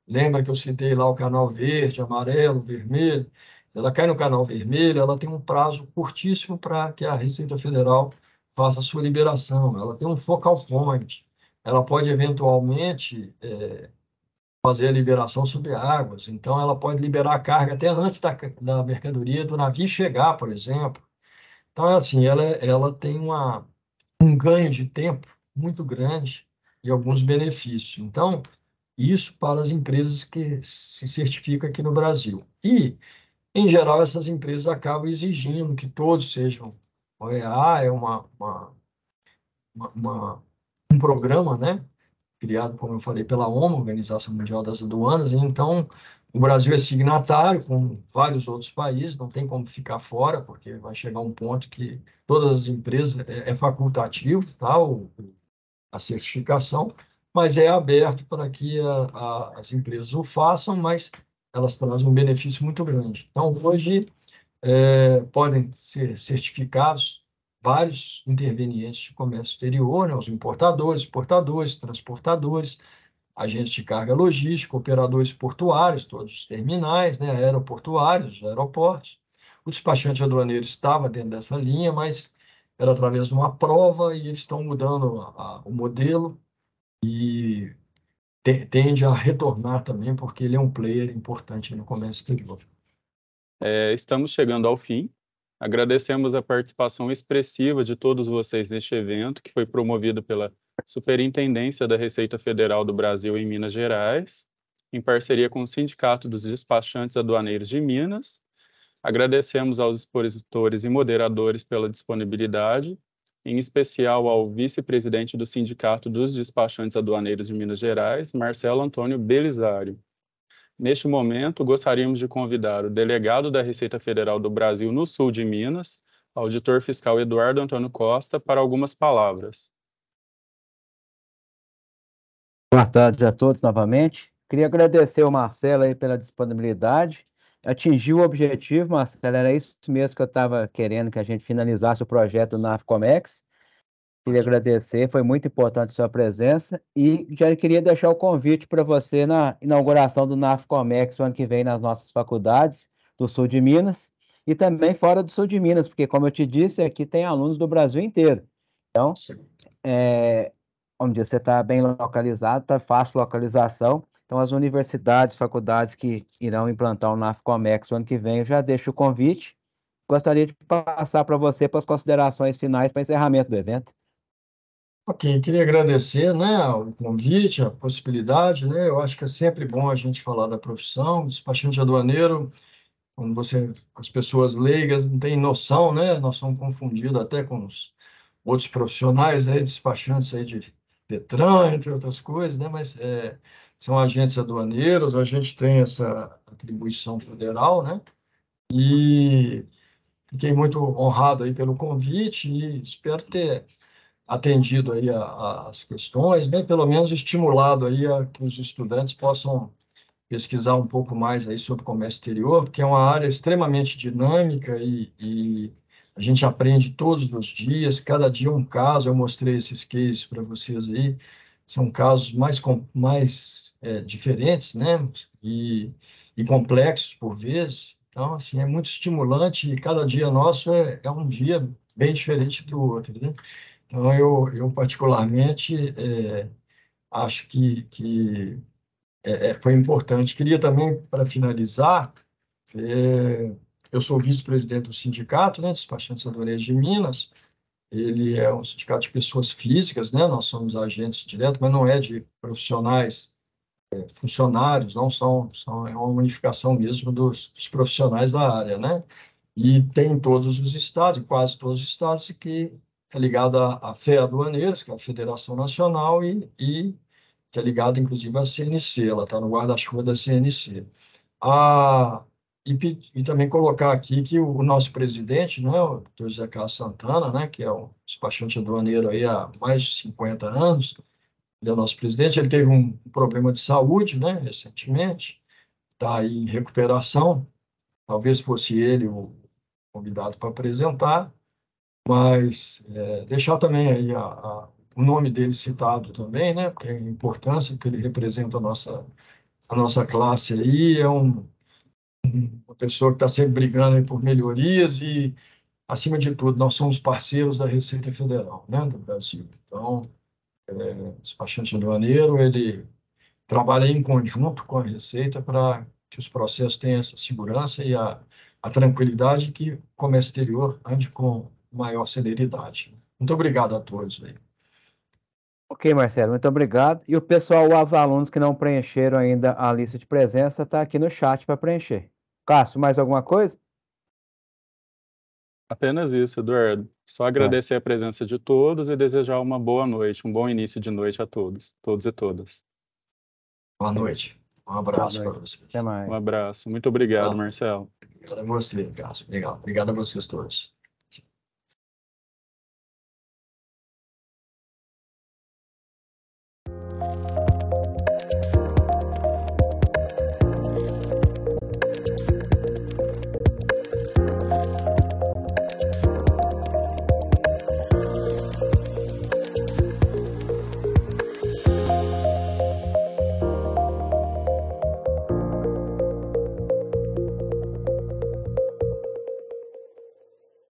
Lembra que eu citei lá o canal verde, amarelo, vermelho? Ela cai no canal vermelho, ela tem um prazo curtíssimo para que a Receita Federal faça a sua liberação. Ela tem um focal point. Ela pode, eventualmente, fazer a liberação sobre águas. Então, ela pode liberar a carga até antes da mercadoria do navio chegar, por exemplo. Então, é assim, ela tem um ganho de tempo muito grande e alguns benefícios. Então, isso para as empresas que se certificam aqui no Brasil. E, em geral, essas empresas acabam exigindo que todos sejam. O EA é um programa, né, criado, como eu falei, pela OMA, Organização Mundial das Aduanas. E, então, o Brasil é signatário, com vários outros países, não tem como ficar fora, porque vai chegar um ponto que todas as empresas é facultativo, tá, a certificação, mas é aberto para que as empresas o façam, mas elas trazem um benefício muito grande. Então, hoje, podem ser certificados vários intervenientes de comércio exterior, né, os importadores, exportadores, transportadores, agentes de carga logística, operadores portuários, todos os terminais, né, aeroportuários, aeroportos. O despachante aduaneiro estava dentro dessa linha, mas era através de uma prova e eles estão mudando o modelo e tende a retornar também, porque ele é um player importante no comércio exterior. Estamos chegando ao fim. Agradecemos a participação expressiva de todos vocês neste evento, que foi promovido pela Superintendência da Receita Federal do Brasil em Minas Gerais, em parceria com o Sindicato dos Despachantes Aduaneiros de Minas. Agradecemos aos expositores e moderadores pela disponibilidade, em especial ao vice-presidente do Sindicato dos Despachantes Aduaneiros de Minas Gerais, Marcelo Antônio Belisário. Neste momento, gostaríamos de convidar o delegado da Receita Federal do Brasil no sul de Minas, auditor fiscal Eduardo Antônio Costa, para algumas palavras. Boa tarde a todos novamente. Queria agradecer ao Marcelo aí pela disponibilidade. Atingiu o objetivo, Marcelo, era isso mesmo que eu estava querendo, que a gente finalizasse o projeto do NAFCOMEX. Queria agradecer, foi muito importante a sua presença e já queria deixar o convite para você na inauguração do NAFCOMEX o ano que vem nas nossas faculdades do sul de Minas e também fora do sul de Minas, porque, como eu te disse, aqui tem alunos do Brasil inteiro. Então, vamos dizer, você está bem localizado, está fácil localização. Então, as universidades, faculdades que irão implantar o NAFCOMEX o ano que vem, eu já deixo o convite. Gostaria de passar para você para as considerações finais para encerramento do evento. Ok, queria agradecer, né, o convite, a possibilidade, né, eu acho que é sempre bom a gente falar da profissão, despachante aduaneiro, como as pessoas leigas não têm noção, né, nós somos confundidos até com os outros profissionais aí, despachantes aí de Detran, entre outras coisas, né, mas são agentes aduaneiros, a gente tem essa atribuição federal, né, e fiquei muito honrado aí pelo convite e espero ter atendido aí as questões, né? Pelo menos estimulado aí a que os estudantes possam pesquisar um pouco mais aí sobre comércio exterior, porque é uma área extremamente dinâmica e a gente aprende todos os dias, cada dia um caso. Eu mostrei esses cases para vocês aí, são casos mais diferentes, né? E complexos por vezes. Então, assim, é muito estimulante e cada dia nosso é um dia bem diferente do outro, né? Então, eu particularmente acho que foi importante. Queria também, para finalizar, eu sou vice-presidente do sindicato, né, despachantes aduaneiros de Minas. Ele é um sindicato de pessoas físicas, né? Nós somos agentes diretos, mas não é de profissionais, funcionários, não é uma unificação mesmo dos profissionais da área, né? E tem em todos os estados, em quase todos os estados, que é ligado à FEA Aduaneiros, que é a Federação Nacional, e que é ligado, inclusive, à CNC, ela está no guarda-chuva da CNC. E também colocar aqui que o nosso presidente, né, o Dr. José Carlos Santana, né, que é um despachante aduaneiro aí há mais de 50 anos, ele é o nosso presidente, ele teve um problema de saúde, né, recentemente, está aí em recuperação, talvez fosse ele o convidado para apresentar, mas deixar também aí o nome dele citado também, né, porque é a importância que ele representa a nossa classe aí, uma pessoa que está sempre brigando aí por melhorias e, acima de tudo, nós somos parceiros da Receita Federal, né, do Brasil. Então, o despachante aduaneiro, ele trabalha em conjunto com a Receita para que os processos tenham essa segurança e a tranquilidade que o comércio exterior ande com maior celeridade. Muito obrigado a todos aí. Ok, Marcelo, muito obrigado. E o pessoal, os alunos que não preencheram ainda a lista de presença, está aqui no chat para preencher. Cássio, mais alguma coisa? Apenas isso, Eduardo. Só agradecer a presença de todos e desejar uma boa noite, um bom início de noite a todos e todas. Boa noite. Um abraço para vocês. Até mais. Um abraço. Muito obrigado, Marcelo. Obrigado a você, Cássio. Obrigado a vocês todos.